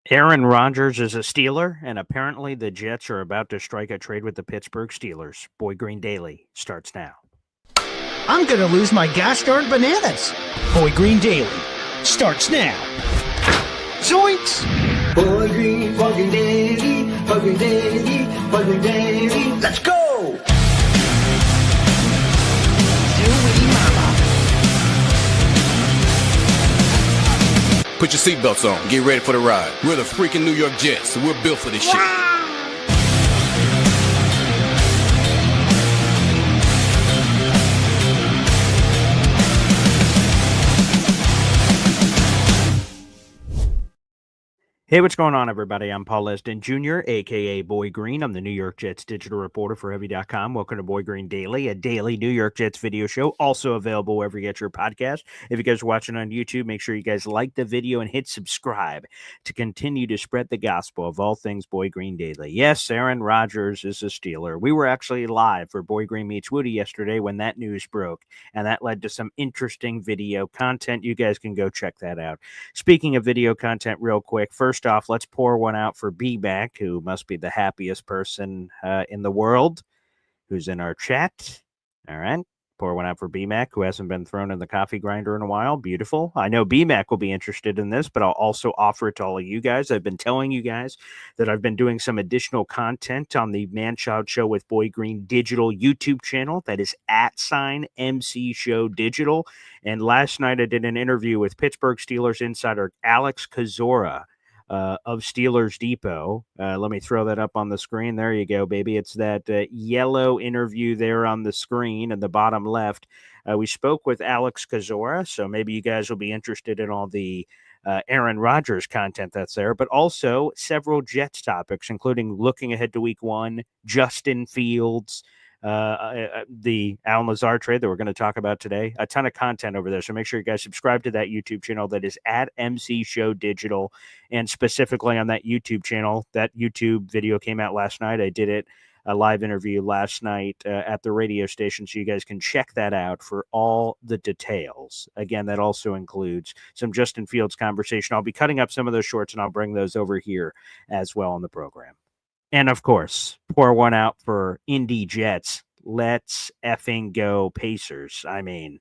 Aaron Rodgers is a Steeler, and apparently the Jets are about to strike a trade with the Pittsburgh Steelers. Boy Green Daily starts now. I'm going to lose my gosh-darn bananas. Boy Green Daily starts now. Zoinks! Boy Green Daily, Boy Green Daily, Boy Green Daily. Let's go! Zooey mama. Put your seatbelts on. Get ready for the ride. We're the freaking New York Jets, so we're built for this shit. Hey, what's going on, everybody? I'm Paul Lesden Jr., a.k.a. Boy Green. I'm the New York Jets digital reporter for Heavy.com. Welcome to Boy Green Daily, a daily New York Jets video show, also available wherever you get your podcast. If you guys are watching on YouTube, make sure you guys like the video and hit subscribe to continue to spread the gospel of all things Boy Green Daily. Yes, Aaron Rodgers is a Steeler. We were actually live for Boy Green Meets Woody yesterday when that news broke, and that led to some interesting video content. You guys can go check that out. Speaking of video content, real quick, first off, let's pour one out for B-Mac, who must be the happiest person in the world, who's in our chat. All right. Pour one out for B-Mac, who hasn't been thrown in the coffee grinder in a while. Beautiful. I know B-Mac will be interested in this, but I'll also offer it to all of you guys. I've been telling you guys that I've been doing some additional content on the Man-Child Show with Boy Green digital YouTube channel. That is @MC Show Digital. And last night I did an interview with Pittsburgh Steelers insider Alex Kozora of Steelers Depot. Let me throw that up on the screen. There you go, baby. It's that yellow interview there on the screen in the bottom left. We spoke with Alex Kozora, so maybe you guys will be interested in all the Aaron Rodgers content that's there, but also several Jets topics, including looking ahead to week one, Justin Fields, the Alan Lazard trade that we're going to talk about today. A ton of content over there. So make sure you guys subscribe to that YouTube channel that is @MC Show Digital. And specifically on that YouTube channel, that YouTube video came out last night. I did it a live interview last night at the radio station. So you guys can check that out for all the details. Again, that also includes some Justin Fields conversation. I'll be cutting up some of those shorts and I'll bring those over here as well on the program. And of course, pour one out for Indy Jets. Let's effing go Pacers. I mean,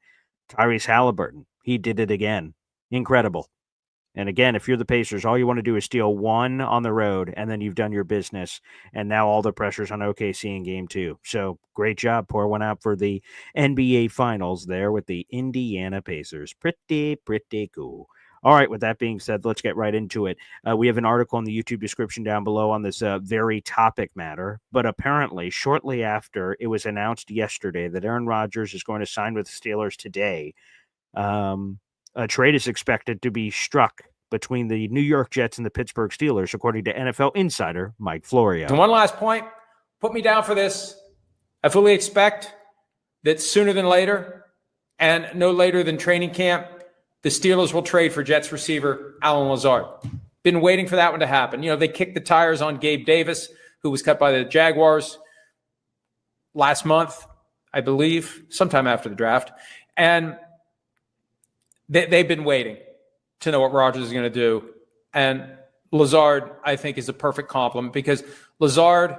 Tyrese Halliburton, he did it again. Incredible. And again, if you're the Pacers, all you want to do is steal one on the road, and then you've done your business. And now all the pressure's on OKC in game two. So great job. Pour one out for the NBA Finals there with the Indiana Pacers. Pretty cool. All right, with that being said, let's get right into it. We have an article in the YouTube description down below on this very topic matter, but apparently shortly after it was announced yesterday that Aaron Rodgers is going to sign with the Steelers today, a trade is expected to be struck between the New York Jets and the Pittsburgh Steelers, according to NFL insider Mike Florio. And one last point, put me down for this. I fully expect that sooner than later, and no later than training camp, the Steelers will trade for Jets receiver Alan Lazard. Been waiting for that one to happen. You know, they kicked the tires on Gabe Davis, who was cut by the Jaguars last month, I believe, sometime after the draft. And they've been waiting to know what Rodgers is going to do. And Lazard, I think, is a perfect complement because Lazard,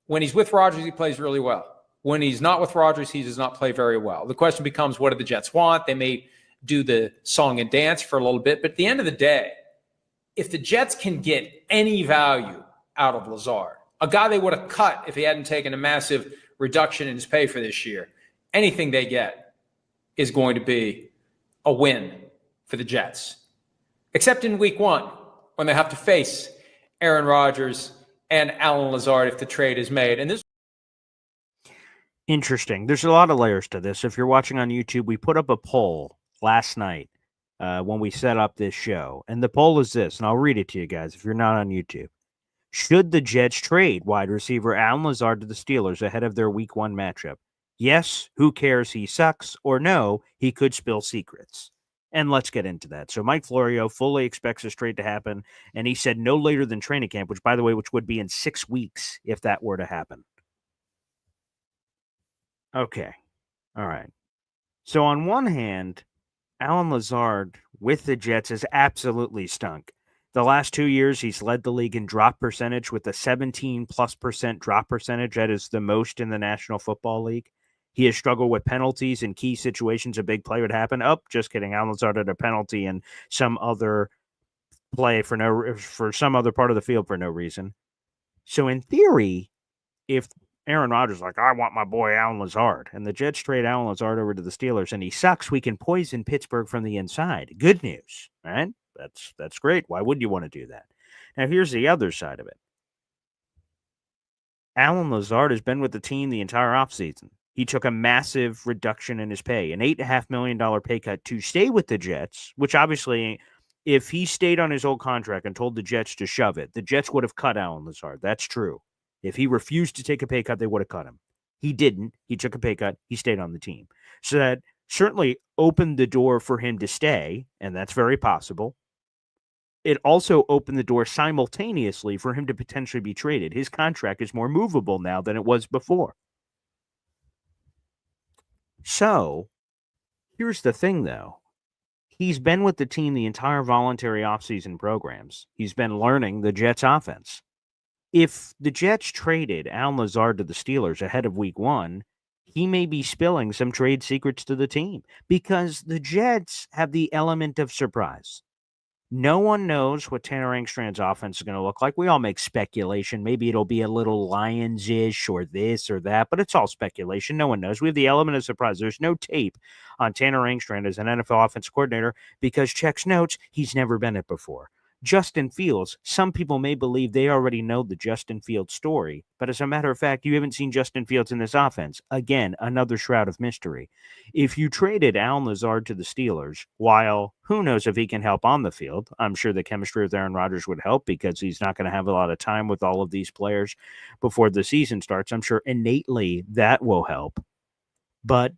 when he's with Rodgers, he plays really well. When he's not with Rodgers, he does not play very well. The question becomes, what do the Jets want? They may do the song and dance for a little bit. But at the end of the day, if the Jets can get any value out of Lazard, a guy they would have cut if he hadn't taken a massive reduction in his pay for this year, anything they get is going to be a win for the Jets. Except in week one, when they have to face Aaron Rodgers and Alan Lazard if the trade is made. And this Interesting. There's a lot of layers to this. If you're watching on YouTube, we put up a poll last night when we set up this show. And the poll is this, and I'll read it to you guys if you're not on YouTube. Should the Jets trade wide receiver Alan Lazard to the Steelers ahead of their week one matchup? Yes, who cares, he sucks, or no, he could spill secrets. And let's get into that. So Mike Florio fully expects this trade to happen, and he said no later than training camp, which, by the way, which would be in 6 weeks if that were to happen. Okay. All right. So on one hand, Alan Lazard with the Jets has absolutely stunk. The last 2 years, he's led the league in drop percentage with a 17+% drop percentage. That is the most in the National Football League. He has struggled with penalties in key situations. A big play would happen. Oh, just kidding. Allen Lazard had a penalty and some other play for some other part of the field for no reason. So in theory, if Aaron Rodgers is like, I want my boy Allen Lazard, and the Jets trade Allen Lazard over to the Steelers and he sucks, we can poison Pittsburgh from the inside. Good news, right? That's great. Why would you want to do that? Now, here's the other side of it. Allen Lazard has been with the team the entire offseason. He took a massive reduction in his pay, an $8.5 million pay cut to stay with the Jets, which obviously, if he stayed on his old contract and told the Jets to shove it, the Jets would have cut Allen Lazard. That's true. If he refused to take a pay cut, they would have cut him. He didn't. He took a pay cut. He stayed on the team. So that certainly opened the door for him to stay, and that's very possible. It also opened the door simultaneously for him to potentially be traded. His contract is more movable now than it was before. So, here's the thing, though. He's been with the team the entire voluntary offseason programs. He's been learning the Jets' offense. If the Jets traded Allen Lazard to the Steelers ahead of week 1, he may be spilling some trade secrets to the team because the Jets have the element of surprise. No one knows what Tanner Engstrand's offense is going to look like. We all make speculation. Maybe it'll be a little Lions-ish or this or that, but it's all speculation. No one knows. We have the element of surprise. There's no tape on Tanner Engstrand as an NFL offensive coordinator because checks notes, he's never been it before. Justin Fields, some people may believe they already know the Justin Fields story, but as a matter of fact, you haven't seen Justin Fields in this offense. Again, another shroud of mystery. If you traded Allen Lazard to the Steelers, while who knows if he can help on the field, I'm sure the chemistry with Aaron Rodgers would help because he's not going to have a lot of time with all of these players before the season starts. I'm sure innately that will help. But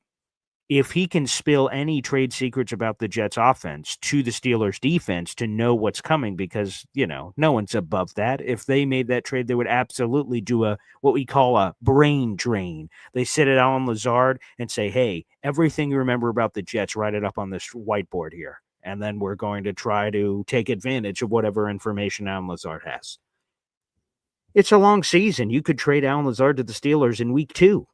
if he can spill any trade secrets about the Jets offense to the Steelers defense to know what's coming, because, no one's above that. If they made that trade, they would absolutely do what we call a brain drain. They sit at Allen Lazard and say, hey, everything you remember about the Jets, write it up on this whiteboard here. And then we're going to try to take advantage of whatever information Allen Lazard has. It's a long season. You could trade Allen Lazard to the Steelers in week 2.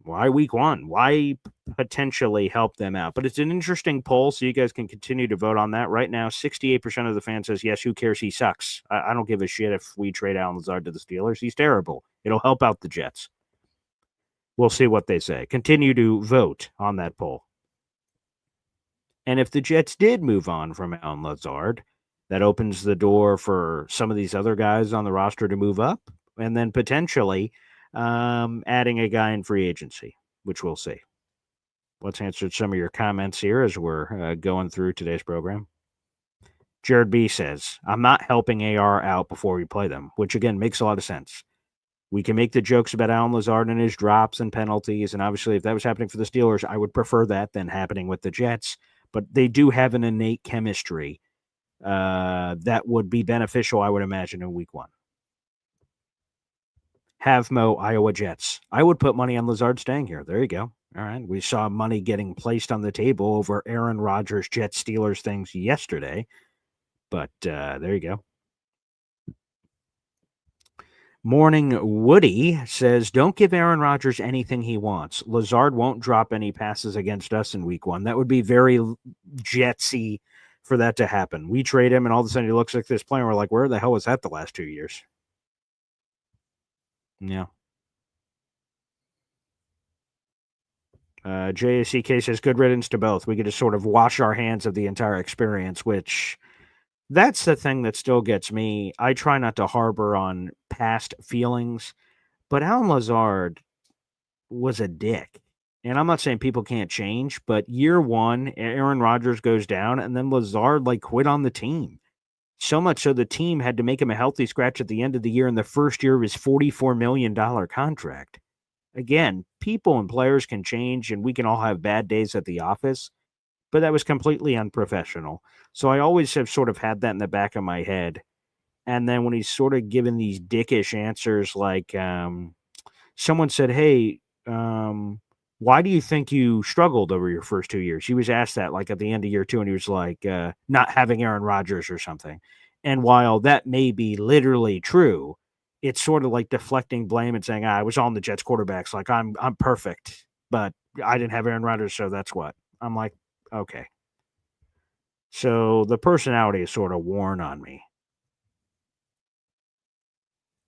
Why week 1? Why potentially help them out? But it's an interesting poll, so you guys can continue to vote on that. Right now, 68% of the fans says, yes, who cares? He sucks. I don't give a shit if we trade Allen Lazard to the Steelers. He's terrible. It'll help out the Jets. We'll see what they say. Continue to vote on that poll. And if the Jets did move on from Allen Lazard, that opens the door for some of these other guys on the roster to move up, and then potentially adding a guy in free agency, which we'll see. Let's answer some of your comments here as we're going through today's program. Jared B says, I'm not helping AR out before we play them, which again makes a lot of sense. We can make the jokes about Allen Lazard and his drops and penalties, and obviously if that was happening for the Steelers, I would prefer that than happening with the Jets, but they do have an innate chemistry that would be beneficial, I would imagine, in week 1. Havmo, Iowa Jets. I would put money on Lazard staying here. There you go. All right. We saw money getting placed on the table over Aaron Rodgers, Jets, Steelers things yesterday. But there you go. Morning Woody says, don't give Aaron Rodgers anything he wants. Lazard won't drop any passes against us in week 1. That would be very Jetsy for that to happen. We trade him, and all of a sudden he looks like this player. We're like, where the hell was that the last 2 years? Yeah. JACK says, good riddance to both. We could just sort of wash our hands of the entire experience, which that's the thing that still gets me. I try not to harbor on past feelings, but Allen Lazard was a dick. And I'm not saying people can't change, but year 1, Aaron Rodgers goes down, and then Lazard quit on the team. So much so the team had to make him a healthy scratch at the end of the year in the first year of his $44 million contract. Again, people and players can change, and we can all have bad days at the office, but that was completely unprofessional. So I always have sort of had that in the back of my head. And then when he's sort of given these dickish answers, like someone said, hey, why do you think you struggled over your first 2 years? He was asked that at the end of year 2, and he was like, not having Aaron Rodgers or something. And while that may be literally true, it's sort of like deflecting blame and saying, I was on the Jets quarterbacks. Like I'm perfect, but I didn't have Aaron Rodgers. So that's what I'm like. Okay. So the personality is sort of worn on me,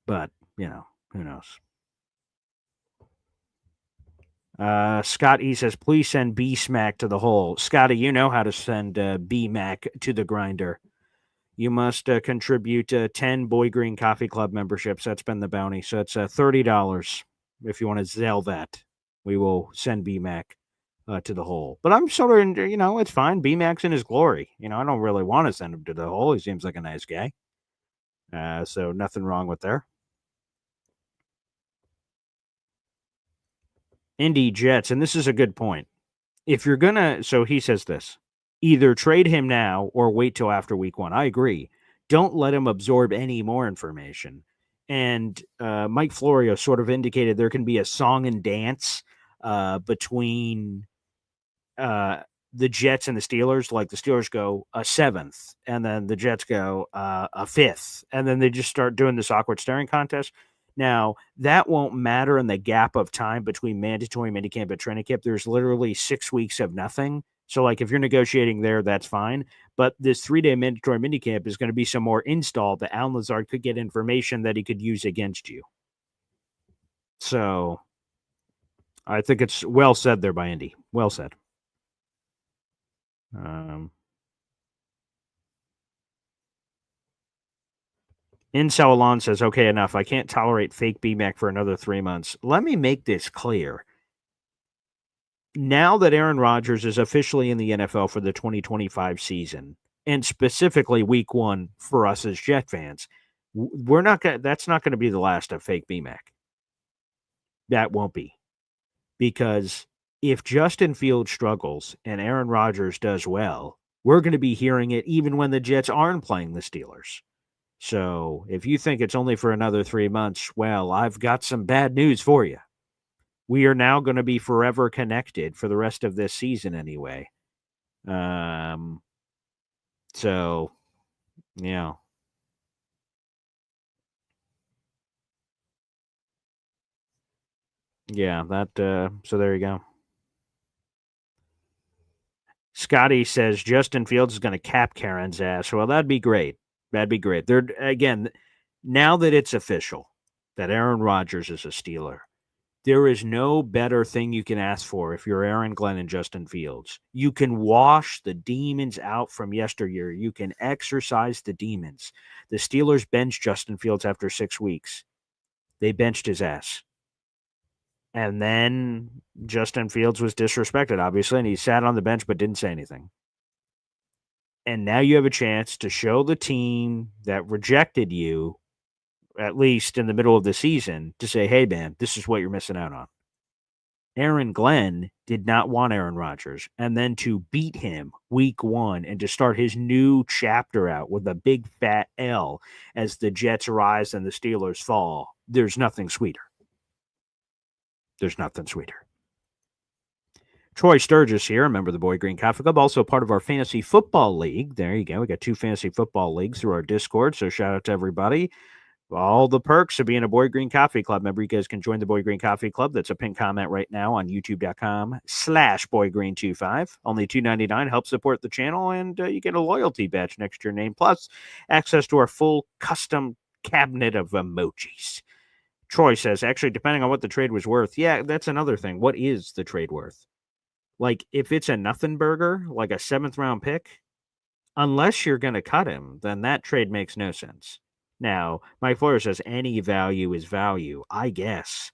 but who knows? Scott E says, please send B Smack to the hole. Scotty, you know how to send B Mac to the grinder. You must contribute 10 Boy Green Coffee Club memberships. That's been the bounty. So it's $30 if you want to Zelle that. We will send B Mac to the hole. But I'm sort of, it's fine. B Mac's in his glory. I don't really want to send him to the hole. He seems like a nice guy. So nothing wrong with there. Indy Jets, and this is a good point. If you're going to, so he says this, either trade him now or wait till after week 1. I agree. Don't let him absorb any more information. And Mike Florio sort of indicated there can be a song and dance between the Jets and the Steelers. Like the Steelers go a 7th, and then the Jets go a 5th, and then they just start doing this awkward staring contest. Now, that won't matter in the gap of time between mandatory minicamp and training camp. There's literally 6 weeks of nothing. So, like, if you're negotiating there, that's fine. But this 3-day mandatory minicamp is going to be some more install that Alan Lazard could get information that he could use against you. So, I think it's well said there by Indy. Well said. Incel Alon says, okay, enough. I can't tolerate fake BMAC for another 3 months. Let me make this clear. Now that Aaron Rodgers is officially in the NFL for the 2025 season, and specifically week 1 for us as Jet fans, that's not going to be the last of fake BMAC. That won't be. Because if Justin Fields struggles and Aaron Rodgers does well, we're going to be hearing it even when the Jets aren't playing the Steelers. So if you think it's only for another 3 months, well, I've got some bad news for you. We are now going to be forever connected for the rest of this season anyway. So, yeah. Yeah, so there you go. Scotty says Justin Fields is going to cap Karen's ass. Well, that'd be great. That'd be great. Again, now that it's official that Aaron Rodgers is a Steeler, there is no better thing you can ask for if you're Aaron Glenn and Justin Fields. You can wash the demons out from yesteryear. You can exorcise the demons. The Steelers benched Justin Fields after 6 weeks. They benched his ass. And then Justin Fields was disrespected, obviously, and he sat on the bench but didn't say anything. And now you have a chance to show the team that rejected you, at least in the middle of the season, to say, hey, man, this is what you're missing out on. Aaron Glenn did not want Aaron Rodgers. And then to beat him week 1 and to start his new chapter out with a big fat L as the Jets rise and the Steelers fall, there's nothing sweeter. There's nothing sweeter. Troy Sturgis here, a member of the Boy Green Coffee Club, also part of our fantasy football league. There you go. We got 2 fantasy football leagues through our Discord, so shout out to everybody. All the perks of being a Boy Green Coffee Club member. You guys can join the Boy Green Coffee Club. That's a pinned comment right now on youtube.com/boygreen25. Only $2.99 helps support the channel, and you get a loyalty badge next to your name, plus access to our full custom cabinet of emojis. Troy says, actually, depending on what the trade was worth. Yeah, that's another thing. What is the trade worth? Like, if it's a nothing burger, like a 7th round pick, unless you're going to cut him, then that trade makes no sense. Now, Mike Florio says any value is value, I guess.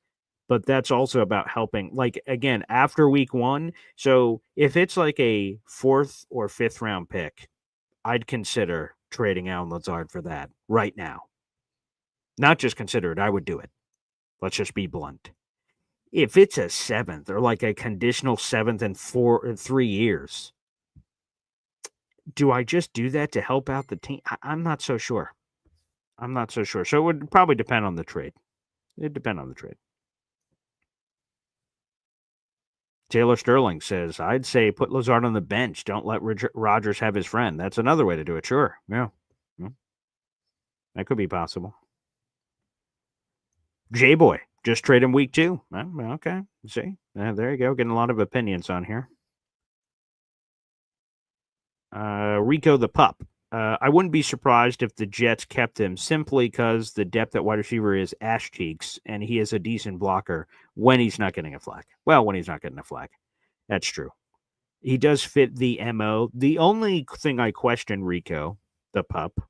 But that's also about helping, like, again, after week 1. So if it's like a 4th or 5th round pick, I'd consider trading Alan Lazard for that right now. Not just consider it, I would do it. Let's just be blunt. If it's a 7th or like a conditional 7th in 3 years, do I just do that to help out the team? I'm not so sure. So it would probably depend on the trade. It'd depend on the trade. Taylor Sterling says, I'd say put Lazard on the bench. Don't let Rodgers have his friend. That's another way to do it. Sure. Yeah. That could be possible. J-Boy, just trade him week 2. Okay, see? There you go. Getting a lot of opinions on here. Rico the Pup. I wouldn't be surprised if the Jets kept him simply because the depth at wide receiver is ass cheeks, and he is a decent blocker when he's not getting a flag. Well, when he's not getting a flag. That's true. He does fit the MO. The only thing I question, Rico the Pup,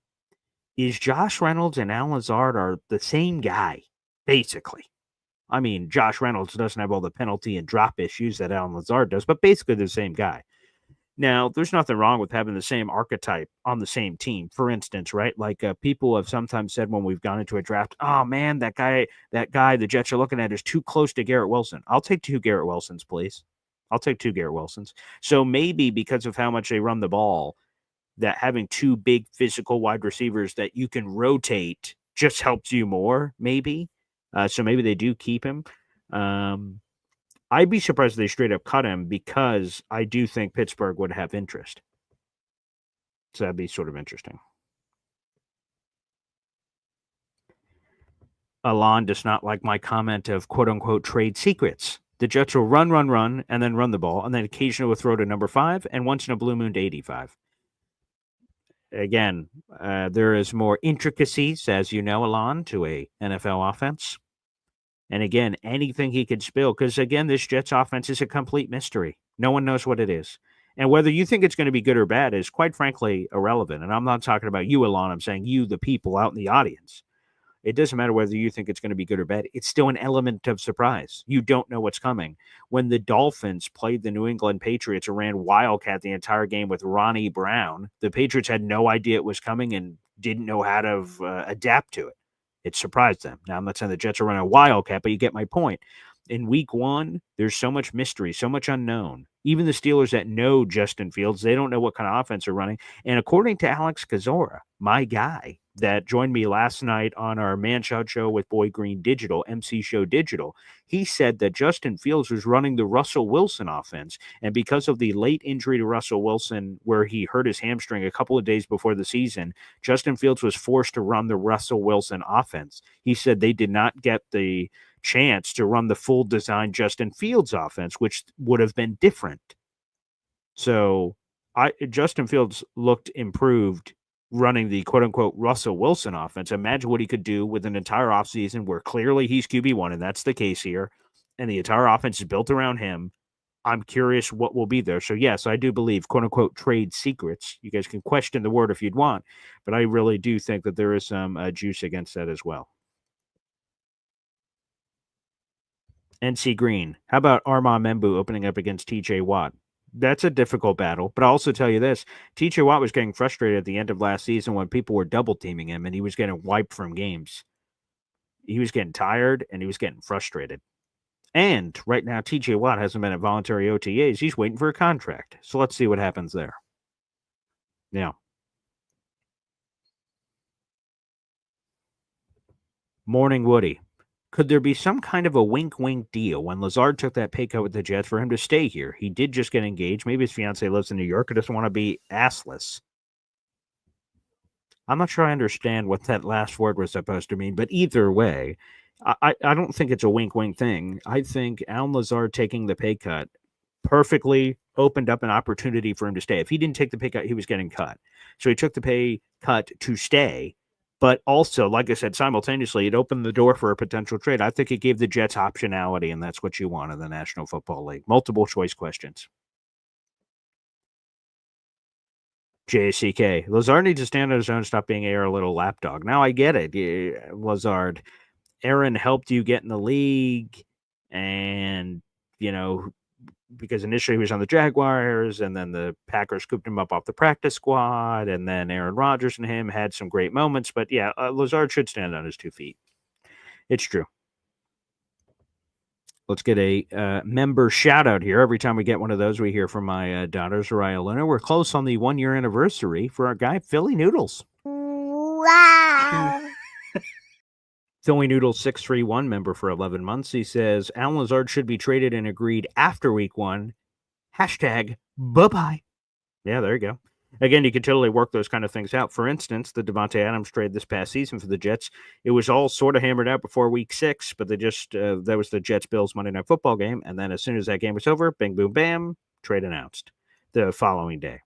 is Josh Reynolds and Alan Lazard are the same guy, basically. I mean, Josh Reynolds doesn't have all the penalty and drop issues that Alan Lazard does, but basically the same guy. Now, there's nothing wrong with having the same archetype on the same team. For instance, right? Like people have sometimes said when we've gone into a draft, oh man, that guy the Jets are looking at is too close to Garrett Wilson. I'll take 2 Garrett Wilsons, please. I'll take 2 Garrett Wilsons. So maybe because of how much they run the ball, that having 2 big physical wide receivers that you can rotate just helps you more, maybe. So maybe they do keep him. I'd be surprised if they straight up cut him because I do think Pittsburgh would have interest. So that'd be sort of interesting. Alon does not like my comment of quote-unquote trade secrets. The Jets will run, and then run the ball, and then occasionally will throw to number 5, and once in a blue moon to 85. Again, there is more intricacies, as you know, Alon, to a NFL offense. And again, anything he could spill, because again, this Jets offense is a complete mystery. No one knows what it is. And whether you think it's going to be good or bad is quite frankly irrelevant. And I'm not talking about you, Alon. I'm saying you, the people out in the audience. It doesn't matter whether you think it's going to be good or bad. It's still an element of surprise. You don't know what's coming. When the Dolphins played the New England Patriots and ran Wildcat the entire game with Ronnie Brown, the Patriots had no idea it was coming and didn't know how to adapt to it. It surprised them. Now, I'm not saying the Jets are running Wildcat, but you get my point. In week 1, there's so much mystery, so much unknown. Even the Steelers that know Justin Fields, they don't know what kind of offense they're running. And according to Alex Kozora, my guy that joined me last night on our Man Child show with Boy Green Digital, MC Show Digital, he said that Justin Fields was running the Russell Wilson offense. And because of the late injury to Russell Wilson, where he hurt his hamstring a couple of days before the season, Justin Fields was forced to run the Russell Wilson offense. He said they did not get the chance to run the full design Justin Fields offense, which would have been different. So Justin Fields looked improved running the quote-unquote Russell Wilson offense. Imagine what he could do with an entire offseason where clearly he's QB1, and that's the case here, and the entire offense is built around him. I'm curious what will be there. So, yes, I do believe, quote-unquote, trade secrets. You guys can question the word if you'd want, but I really do think that there is some juice against that as well. NC Green, how about Armand Membu opening up against TJ Watt? That's a difficult battle, but I'll also tell you this. TJ Watt was getting frustrated at the end of last season when people were double teaming him and he was getting wiped from games. He was getting tired and he was getting frustrated. And right now, TJ Watt hasn't been at voluntary OTAs. He's waiting for a contract. So let's see what happens there. Now, Morning Woody. Could there be some kind of a wink-wink deal when Lazard took that pay cut with the Jets for him to stay here? He did just get engaged. Maybe his fiancée lives in New York and doesn't want to be assless. I'm not sure I understand what that last word was supposed to mean, but either way, I don't think it's a wink-wink thing. I think Alan Lazard taking the pay cut perfectly opened up an opportunity for him to stay. If he didn't take the pay cut, he was getting cut. So he took the pay cut to stay. But also, like I said, simultaneously, it opened the door for a potential trade. I think it gave the Jets optionality, and that's what you want in the National Football League. Multiple choice questions. JCK. Lazard needs to stand on his own, stop being a little lapdog. Now, I get it. Lazard, Aaron helped you get in the league, and, because initially he was on the Jaguars, and then the Packers scooped him up off the practice squad, and then Aaron Rodgers and him had some great moments. But yeah, Lazard should stand on his 2 feet. It's true. Let's get a member shout out here. Every time we get one of those, we hear from my daughters, Raya Luna. We're close on the 1-year anniversary for our guy, Philly Noodles. Wow. Philly Noodles 631 member for 11 months. He says, Alan Lazard should be traded and agreed after week 1. # bye-bye. Yeah, there you go. Again, you could totally work those kind of things out. For instance, the Devontae Adams trade this past season for the Jets, it was all sort of hammered out before week 6, but they just that was the Jets-Bills Monday Night Football game, and then as soon as that game was over, bing, boom, bam, trade announced the following day.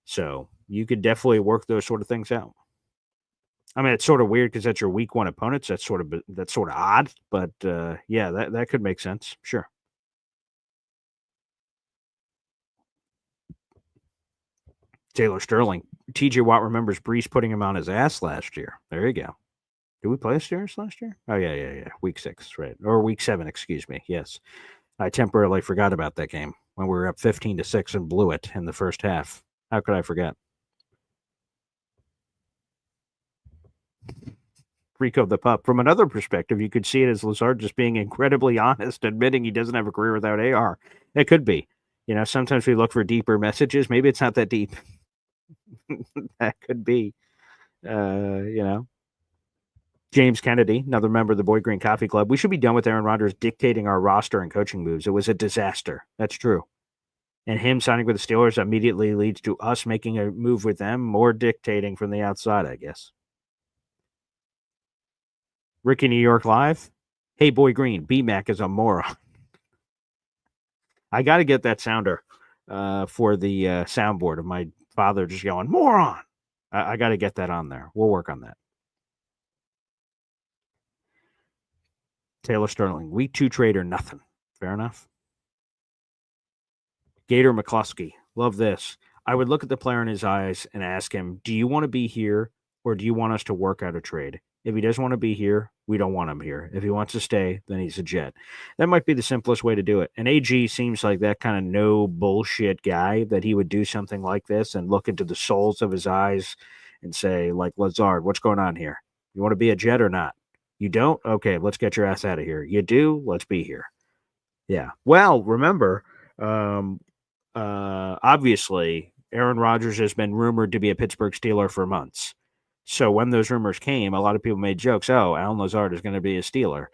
So you could definitely work those sort of things out. I mean, it's sort of weird because that's your week 1 opponents. That's sort of odd, but yeah, that could make sense. Sure. Taylor Sterling. TJ Watt remembers Brees putting him on his ass last year. There you go. Did we play Steelers last year? Oh, yeah. Week 6, right. Or week 7, excuse me. Yes. I temporarily forgot about that game when we were up 15-6 and blew it in the first half. How could I forget? Rico the Pup. From another perspective, you could see it as Lazard just being incredibly honest, admitting he doesn't have a career without AR. It could be. You know, sometimes we look for deeper messages. Maybe it's not that deep. That could be. You know. James Kennedy, another member of the Boy Green Coffee Club. We should be done with Aaron Rodgers dictating our roster and coaching moves. It was a disaster. That's true. And him signing with the Steelers immediately leads to us making a move with them, more dictating from the outside, I guess. Ricky New York Live. Hey, Boy Green, B-Mac is a moron. I got to get that sounder for the soundboard of my father just yelling, moron. I got to get that on there. We'll work on that. Taylor Sterling, week 2 trade or nothing. Fair enough. Gator McCluskey, love this. I would look at the player in his eyes and ask him, do you want to be here or do you want us to work out a trade? If he doesn't want to be here, we don't want him here. If he wants to stay, then he's a Jet. That might be the simplest way to do it. And AG seems like that kind of no bullshit guy that he would do something like this and look into the souls of his eyes and say, like, Lazard, what's going on here? You want to be a Jet or not? You don't? Okay, let's get your ass out of here. You do? Let's be here. Yeah. Well, remember, obviously, Aaron Rodgers has been rumored to be a Pittsburgh Steeler for months. So when those rumors came, a lot of people made jokes, oh, Alan Lazard is going to be a Steeler.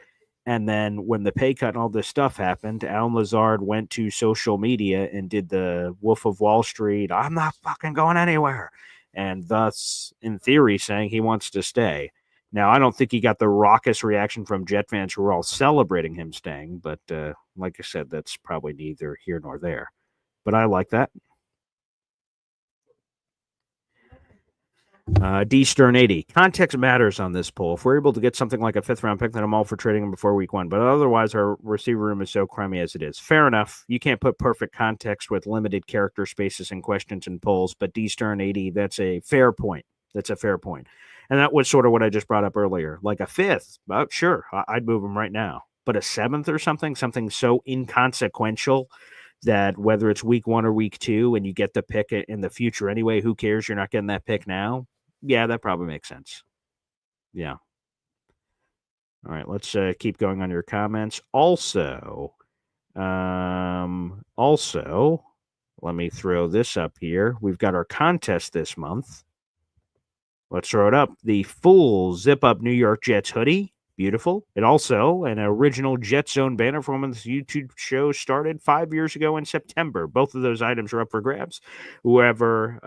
And then when the pay cut and all this stuff happened, Alan Lazard went to social media and did the Wolf of Wall Street, I'm not fucking going anywhere. And thus, in theory, saying he wants to stay. Now, I don't think he got the raucous reaction from Jet fans who were all celebrating him staying, but like I said, that's probably neither here nor there. But I like that. D Stern 80. Context matters on this poll. If we're able to get something like a 5th round pick, then I'm all for trading him before week 1. But otherwise, our receiver room is so crummy as it is. Fair enough. You can't put perfect context with limited character spaces and questions and polls. But D Stern 80, that's a fair point. That's a fair point. And that was sort of what I just brought up earlier. Like a 5th, sure, I'd move him right now. But a 7th or something so inconsequential that whether it's week 1 or week 2 and you get the pick in the future anyway, who cares? You're not getting that pick now. Yeah, that probably makes sense. Yeah. All right, let's keep going on your comments. Also, let me throw this up here. We've got our contest this month. Let's throw it up. The full zip-up New York Jets hoodie. Beautiful. It also, an original Jet Zone banner from when this YouTube show started 5 years ago in September. Both of those items are up for grabs. Whoever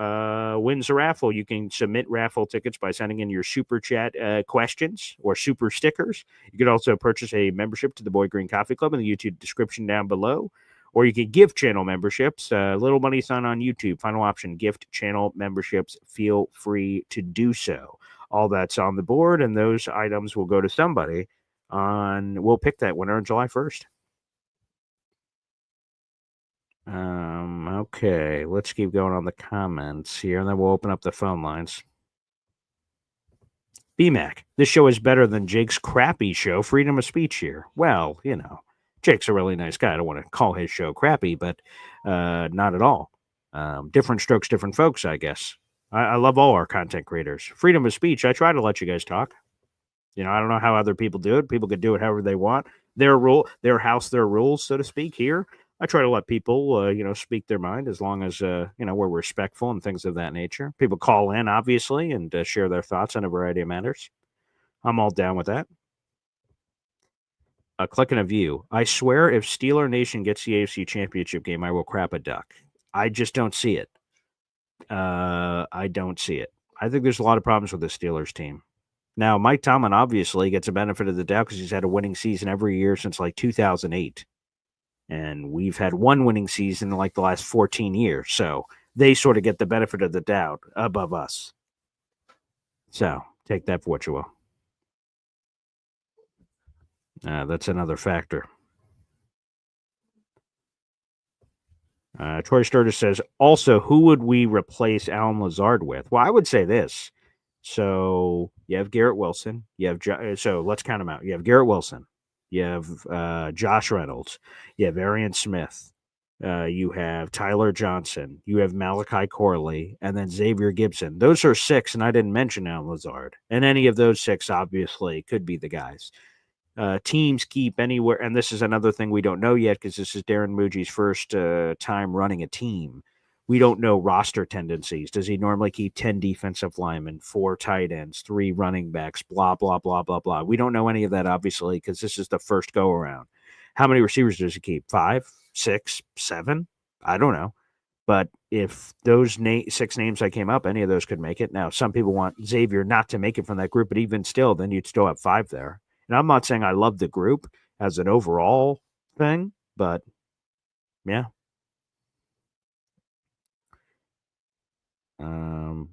wins the raffle, you can submit raffle tickets by sending in your super chat questions or super stickers. You can also purchase a membership to the Boy Green Coffee Club in the YouTube description down below. Or you can gift channel memberships. Little money sign on YouTube. Final option, gift channel memberships. Feel free to do so. All that's on the board, and those items will go to somebody. We'll pick that winner on July 1st. Okay, let's keep going on the comments here, and then we'll open up the phone lines. BMAC, this show is better than Jake's crappy show, Freedom of Speech here. Well, you know, Jake's a really nice guy. I don't want to call his show crappy, but not at all. Different strokes, different folks, I guess. I love all our content creators. Freedom of speech. I try to let you guys talk. You know, I don't know how other people do it. People can do it however they want. Their rule, their house, their rules, so to speak. Here, I try to let people, speak their mind as long as, we're respectful and things of that nature. People call in, obviously, and share their thoughts on a variety of matters. I'm all down with that. Clicking a view. I swear if Steeler Nation gets the AFC Championship game, I will crap a duck. I just don't see it. I don't see it. I think there's a lot of problems with the Steelers team. Now, Mike Tomlin obviously gets a benefit of the doubt because he's had a winning season every year since like 2008. And we've had one winning season in like the last 14 years. So they sort of get the benefit of the doubt above us. So take that for what you will. That's another factor. Troy Sturgis says, also, who would we replace Alan Lazard with? Well, I would say this. So you have Garrett Wilson. You have so let's count them out. You have Garrett Wilson. You have Josh Reynolds. You have Arian Smith. You have Tyler Johnson. You have Malachi Corley, and then Xavier Gibson. Those are 6, and I didn't mention Alan Lazard. And any of those 6 obviously could be the guys. Teams keep anywhere, and this is another thing we don't know yet because this is Darren Muji's first time running a team. We don't know roster tendencies. Does he normally keep 10 defensive linemen, 4 tight ends, 3 running backs, blah, blah, blah, blah, blah. We don't know any of that, obviously, because this is the first go-around. How many receivers does he keep? 5, 6, 7? I don't know. But if those 6 names I came up, any of those could make it. Now, some people want Xavier not to make it from that group, but even still, then you'd still have 5 there. And I'm not saying I love the group as an overall thing, but yeah.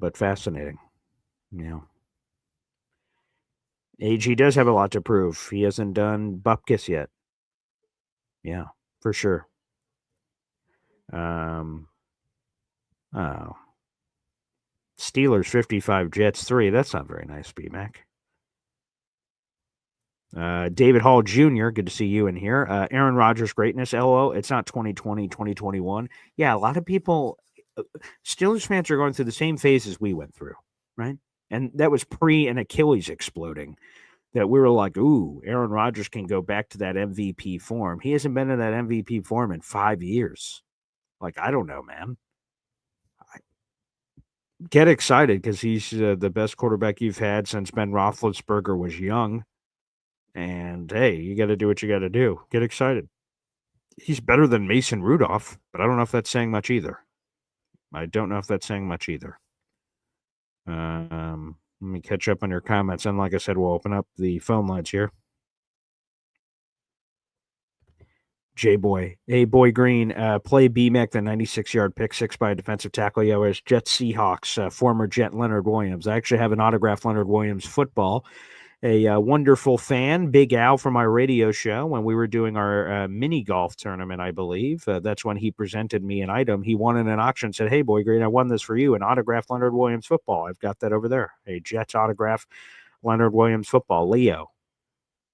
But fascinating. Yeah. AG does have a lot to prove. He hasn't done Bupkis yet. Yeah, for sure. Steelers 55, Jets 3. That's not very nice, B-Mac. David Hall Jr., good to see you in here. Aaron Rodgers greatness, LO. It's not 2020, 2021. Yeah, a lot of people, Steelers fans are going through the same phases we went through, right? And that was pre an Achilles exploding. That we were like, ooh, Aaron Rodgers can go back to that MVP form. He hasn't been in that MVP form in 5 years. Like, I don't know, man. Get excited because he's the best quarterback you've had since Ben Roethlisberger was young. And, hey, you got to do what you got to do. Get excited. He's better than Mason Rudolph, but I don't know if that's saying much either. Let me catch up on your comments. And like I said, we'll open up the phone lines here. J-Boy. Hey, Boy Green, play B-Mac, the 96-yard pick 6 by a defensive tackle. Yeah, it was Jets Seahawks, former Jet Leonard Williams. I actually have an autographed Leonard Williams football. A wonderful fan, Big Al, from my radio show when we were doing our mini golf tournament, I believe. That's when he presented me an item. He won in an auction, said, hey, Boy Green, I won this for you, an autographed Leonard Williams football. I've got that over there, a Jets autograph Leonard Williams football, Leo.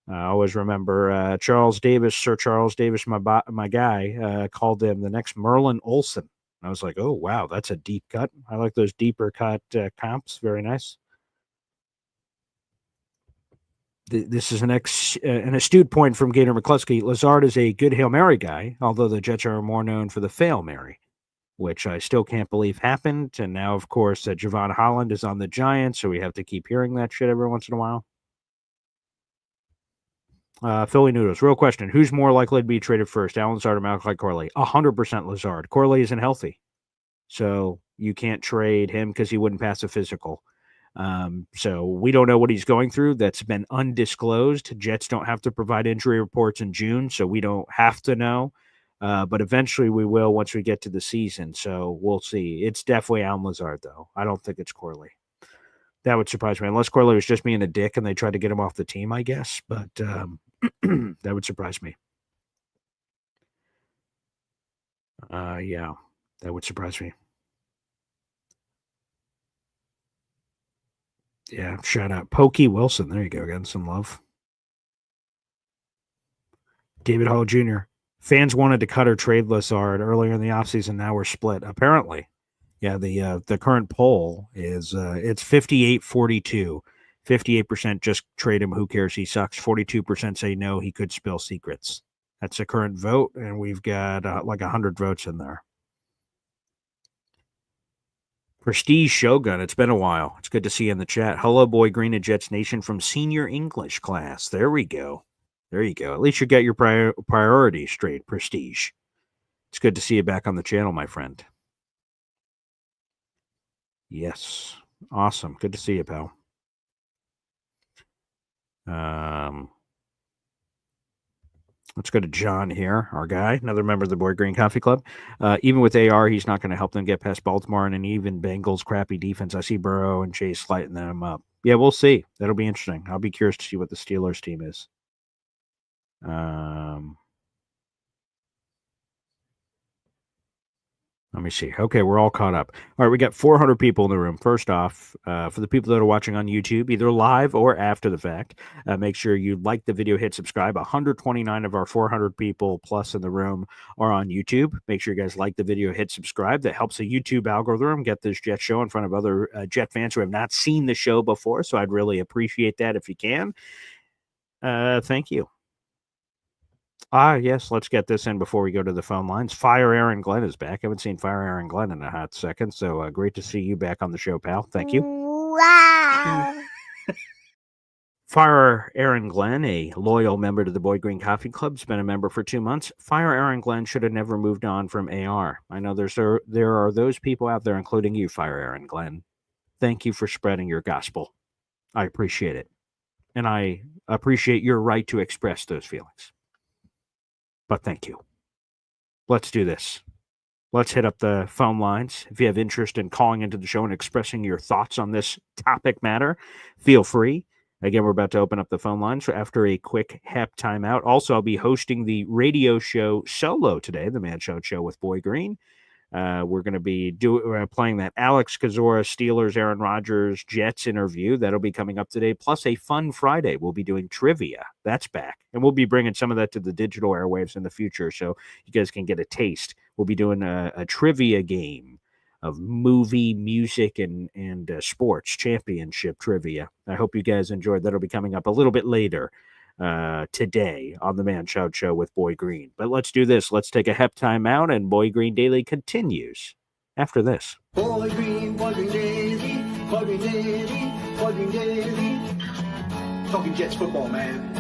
I always remember Charles Davis, Sir Charles Davis, my guy, called him the next Merlin Olsen. I was like, oh, wow, that's a deep cut. I like those deeper cut comps. Very nice. This is an astute point from Gator McCluskey. Lazard is a good Hail Mary guy, although the Jets are more known for the Fail Mary, which I still can't believe happened. And now, of course, Javon Holland is on the Giants, so we have to keep hearing that shit every once in a while. Philly Noodles, real question. Who's more likely to be traded first, Alan Lazard or Malachi Corley? 100% Lazard. Corley isn't healthy, so you can't trade him because he wouldn't pass a physical. So we don't know what he's going through. That's been undisclosed. Jets don't have to provide injury reports in June, so we don't have to know. But eventually we will once we get to the season. So we'll see. It's definitely Alan Lazard, though. I don't think it's Corley. That would surprise me. Unless Corley was just being a dick and they tried to get him off the team, I guess. But that would surprise me. Yeah, that would surprise me. Yeah, shout out. Pokey Wilson. There you go. Getting some love. David Hall Jr. Fans wanted to cut or trade Lazard earlier in the offseason. Now we're split. Apparently. Yeah, the current poll is it's 58-42. 58% just trade him. Who cares? He sucks. 42% say no. He could spill secrets. That's the current vote, and we've got like 100 votes in there. Prestige Shogun, it's been a while. It's good to see you in the chat. Hello, Boy Green and Jets Nation from senior English class. There we go. There you go. At least you got your priorities straight, Prestige. It's good to see you back on the channel, my friend. Yes. Awesome. Good to see you, pal. Let's go to John here, our guy, another member of the Boy Green Coffee Club. Even with AR, he's not going to help them get past Baltimore and an even Bengals crappy defense. I see Burrow and Chase lighting them up. Yeah, we'll see. That'll be interesting. I'll be curious to see what the Steelers team is. Let me see. Okay, we're all caught up. All right, we got 400 people in the room. First off, for the people that are watching on YouTube, either live or after the fact, make sure you like the video, hit subscribe. 129 of our 400 people plus in the room are on YouTube. Make sure you guys like the video, hit subscribe. That helps the YouTube algorithm get this Jet show in front of other Jet fans who have not seen the show before. So I'd really appreciate that if you can. Thank you. Yes, let's get this in before we go to the phone lines. Fire Aaron Glenn is back. I haven't seen Fire Aaron Glenn in a hot second, so great to see you back on the show, pal. Thank you. Wow. Fire Aaron Glenn, a loyal member to the Boy Green Coffee Club, has been a member for 2 months. Fire Aaron Glenn should have never moved on from AR. I know there are those people out there, including you, Fire Aaron Glenn. Thank you for spreading your gospel. I appreciate it. And I appreciate your right to express those feelings. But thank you. Let's do this. Let's hit up the phone lines. If you have interest in calling into the show and expressing your thoughts on this topic matter, feel free. Again, we're about to open up the phone lines after a quick HEP timeout. Also, I'll be hosting the radio show solo today, the Man Show with Boy Green. We're going to be playing that Alex Kozora, Steelers, Aaron Rodgers, Jets interview. That'll be coming up today. Plus a fun Friday. We'll be doing trivia. That's back. And we'll be bringing some of that to the digital airwaves in the future so you guys can get a taste. We'll be doing a trivia game of movie, music, and sports championship trivia. I hope you guys enjoyed. That'll be coming up a little bit later today on the Man Shout Show with Boy Green. But let's do this. Let's take a HEP timeout, and Boy Green Daily continues after this. Boy Green Daily, Boy Green Daily, Boy Green Daily. Talking Jets football, man.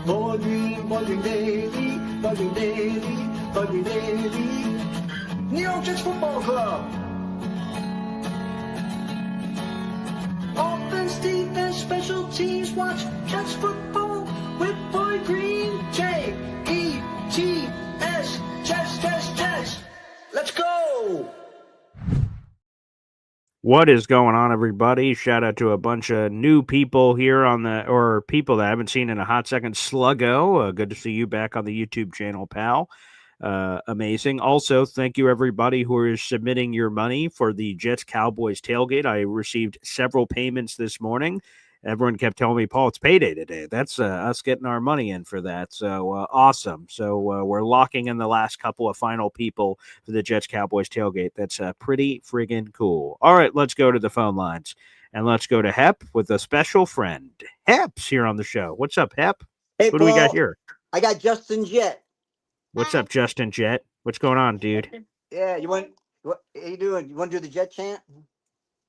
Boy Green Daily, Boy Green Daily, Boy Green Daily. New York Jets Football Club. Offense, defense, special teams, watch Jets football with Boy Green. J-E-T-S, Jets. Let's go! What is going on, everybody? Shout out to a bunch of new people here or people that I haven't seen in a hot second. Sluggo, good to see you back on the YouTube channel, pal. Amazing. Also, thank you everybody who is submitting your money for the Jets Cowboys tailgate. I received several payments this morning. Everyone kept telling me, Paul, it's payday today. That's us getting our money in for that. So awesome. So we're locking in the last couple of final people for the Jets Cowboys tailgate. That's pretty friggin' cool. All right, let's go to the phone lines. And let's go to Hep with a special friend. Hep's here on the show. What's up, Hep? Hey, Who do we got here? I got Justin Jett. What's up, Justin Jett? What's going on, dude? Yeah, what are you doing? You want to do the Jet chant?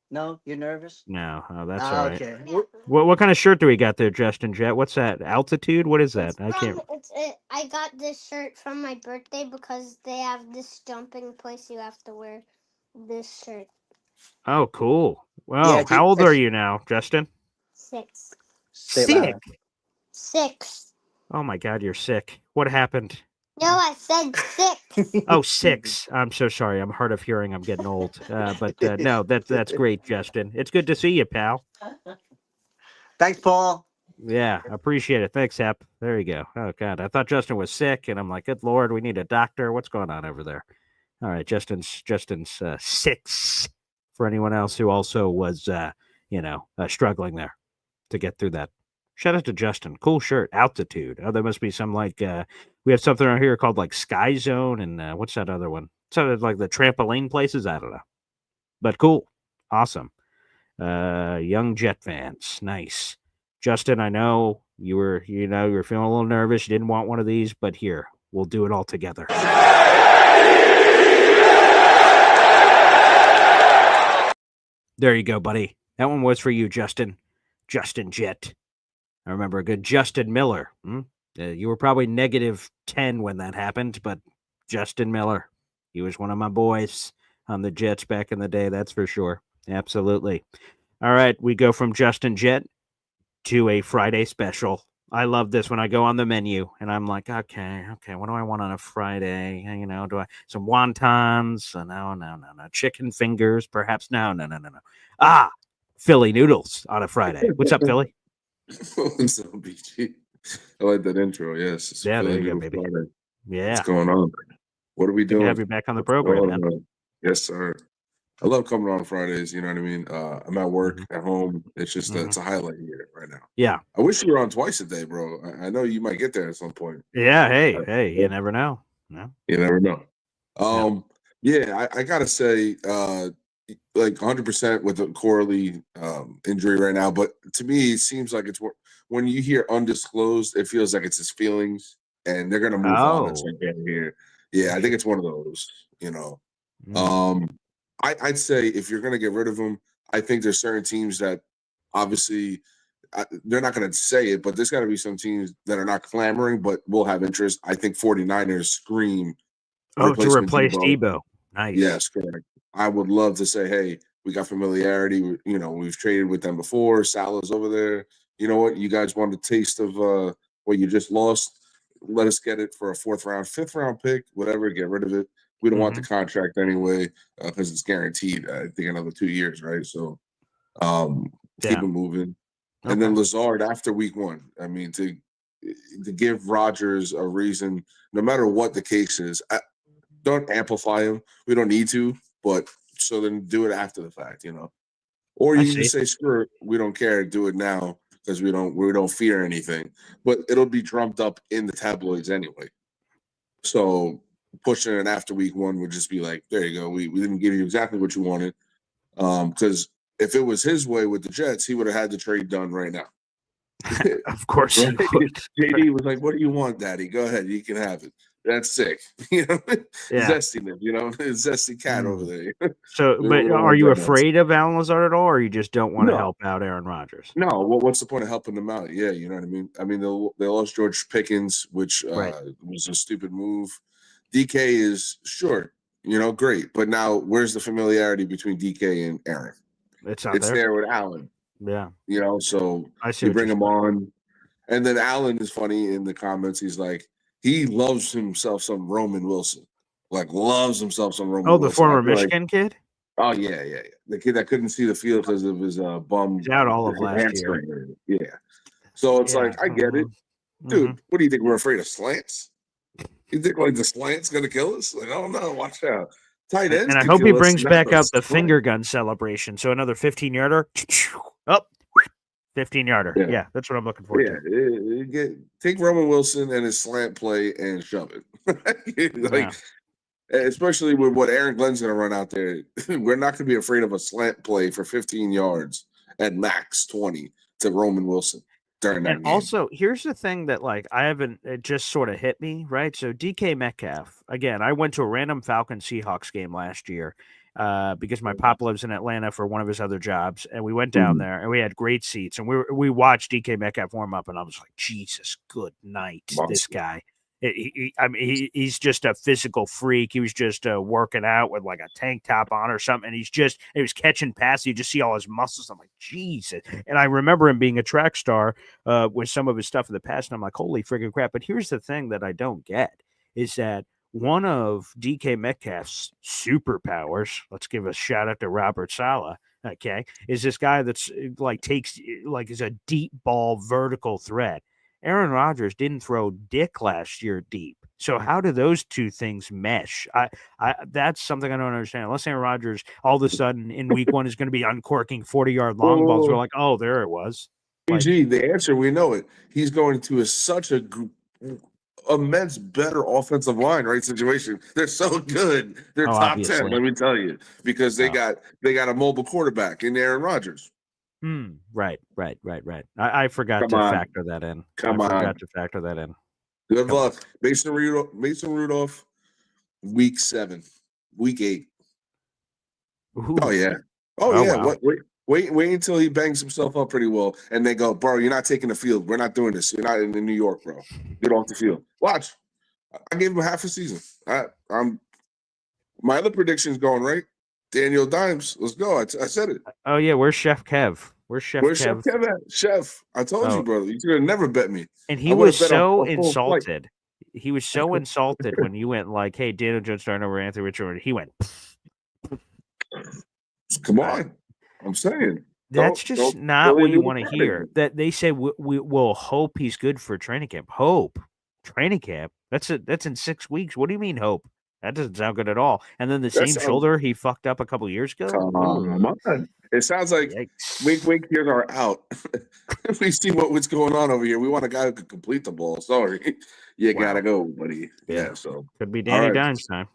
No, you're nervous? No, that's all right. Okay. What kind of shirt do we got there, Justin Jett? What's that? Altitude? What is that? I got this shirt from my birthday because they have this jumping place you have to wear this shirt. Oh, cool. Well, Yeah, how old are you now, Justin? 6. Sick. 6. Oh my God, you're sick. What happened? No, I said 6. Oh, 6. I'm so sorry. I'm hard of hearing. I'm getting old. But no, that's great, Justin. It's good to see you, pal. Thanks, Paul. Yeah, appreciate it. Thanks, Hep. There you go. Oh God, I thought Justin was sick, and I'm like, good Lord, we need a doctor. What's going on over there? All right, Justin's 6. For anyone else who also was, struggling there to get through that. Shout out to Justin. Cool shirt. Altitude. Oh, there must be some we have something around here called like Sky Zone and what's that other one? Sounded like the trampoline places. I don't know. But cool. Awesome. Young Jet fans. Nice. Justin, I know you were feeling a little nervous. You didn't want one of these, but here, we'll do it all together. There you go, buddy. That one was for you, Justin. Justin Jett. I remember a good Justin Miller. You were probably -10 when that happened, but Justin Miller. He was one of my boys on the Jets back in the day. That's for sure. Absolutely. All right, we go from Justin Jett to a Friday special. I love this when I go on the menu and I'm like, okay, what do I want on a Friday? Do I some wontons? No. Chicken fingers, perhaps? No. Ah, Philly noodles on a Friday. What's up, Philly? What's up, BG? I like that intro. Yes, it's Yeah, there Philly you go, Noodle baby. Friday. What's Yeah, going on? What are we good to doing? have you back on the What's program, going man. on? Yes, sir. I love coming on Fridays. You know what I mean? I'm at work, Mhm. at home. It's just Mhm. it's a highlight here right now. Yeah, I wish you were on twice a day, bro. I know you might get there at some point. yeah. Uh, Hey, you never know. No, You never know. yeah. Yeah, I gotta say, like 100% with the Corley injury right now. But to me, it seems like when you hear undisclosed, it feels like it's his feelings, and they're gonna move on at Oh, some point here. Yeah, I think it's one of those. You know, mm. um, I'd say if you're gonna get rid of him, I think there's certain teams that obviously they're not going to say it, but there's got to be some teams that are not clamoring, but will have interest. I think 49ers scream Oh, to replacement replace Debo. Debo. Nice. Yes, correct. I would love to say, hey, we got familiarity. We've traded with them before. Salah's over there. You know what? You guys want a taste of what you just lost? Let us get it for a fourth round, fifth round pick, whatever. Get rid of it. We don't want the Mhm. contract anyway because it's guaranteed. I think another 2 years, right? So keep Yeah. it moving. And Okay. then Lazard after week one. I mean, to give Rodgers a reason, no matter what the case is, don't amplify him. We don't need to, but so then do it after the fact, Or I you can see. say, screw it, we don't care, do it now because we don't fear anything. But it'll be drummed up in the tabloids anyway. So pushing it after week one would just be like, there you go. We didn't give you exactly what you wanted. Because if it was his way with the Jets, he would have had the trade done right now. Of course Right? he would. JD was like, "What do you want, Daddy? Go ahead, you can have it." That's sick, Yeah. Zestiness, zesty cat over Mm. there. So, we but don't are want you that nonsense. afraid of Alan Lazard at all, or you just don't want to No, help out Aaron Rodgers? no. What's the point of helping them out? Yeah, you know what I mean. I mean, they lost George Pickens, which Right. was a stupid move. DK is sure, great, but now where's the familiarity between DK and Aaron? It's not It's there. there with Allen, Yeah. So I see you what bring you're him saying. on. And then Allen is funny in the comments. He's like, he loves himself some Roman Wilson. Like, loves himself some Roman Oh, the Wilson. I former feel like, Michigan kid? oh, yeah. The kid that couldn't see the field because of his He's bum out all of last year. hamstring. Yeah. So it's Yeah. like, I get it. Mhm. Dude, what do you think? We're afraid of slants? You think, like, the slant's going to kill us? Like, oh, no, watch out. Tight ends And I could hope he kill us. brings Not back a out the slant. finger gun celebration. So another 15-yarder. Up. 15-yarder. Yeah. Yeah, that's what I'm looking forward to. Take Roman Wilson and his slant play and shove it. Yeah. Especially with what Aaron Glenn's going to run out there. We're not going to be afraid of a slant play for 15 yards at max 20 to Roman Wilson during that And game. also, here's the thing that I haven't it just sort of hit me, right? So DK Metcalf, again, I went to a random Falcon Seahawks game last year because my pop lives in Atlanta for one of his other jobs, and we went down there and we had great seats, and we watched DK Metcalf warm up, and I was like, Jesus, good night, this Monster. guy. He's just a physical freak. He was just working out with like a tank top on or something, and he was catching passes. You just see all his muscles. I'm like, Jesus. And I remember him being a track star with some of his stuff in the past, and I'm like, holy friggin' crap. But here's the thing that I don't get is that one of DK Metcalf's superpowers, let's give a shout out to Robert Saleh, okay, is this guy that's is a deep ball vertical threat. Aaron Rodgers didn't throw dick last year deep. So how do those two things mesh? I that's something I don't understand. Unless Aaron Rodgers all of a sudden in week one is going to be uncorking 40-yard long balls, we're Well, like, oh, there it was. Like, PG, the answer, we know it. He's going to such a immense better offensive line, right? Situation. They're so good. They're oh, top 10, obviously. let me tell you, because they Oh. got a mobile quarterback in Aaron Rodgers. Right. I forgot Come to on. factor that in. Come I on. forgot to factor that in. Good Come on. luck. Mason Rudolph, week 7, week 8. Ooh. Oh yeah. Oh, Yeah. wow. Wait until he bangs himself up pretty well, and they go, bro, you're not taking the field. We're not doing this. You're not in New York, bro. Get off the field. Watch. I gave him half a season. My other prediction's going right. Daniel Dimes. Let's go. I said it. Oh yeah, where's Chef Kev? Where's Chef Where's Kev? Chef Kev at? Chef, I told Oh. you, brother. You should have never bet me. And he I would've was bet so a full flight. insulted. He was so insulted when you went like, "Hey, Daniel Jones starting over Anthony Richardson." He went. Come on, I'm saying That's Don't- just don't not really what you do want to the hear. betting. That they say we will hope he's good for training camp. Hope training camp. That's in 6 weeks. What do you mean hope? That doesn't sound good at all. And then the That same sounds- shoulder he fucked up a couple years ago. Come on. It sounds like Yikes. wink, here's our out. We see what's going on over here. We want a guy who can complete the ball. Sorry, you Wow. gotta go, buddy. Yeah, so Could be Danny right. Dimes time.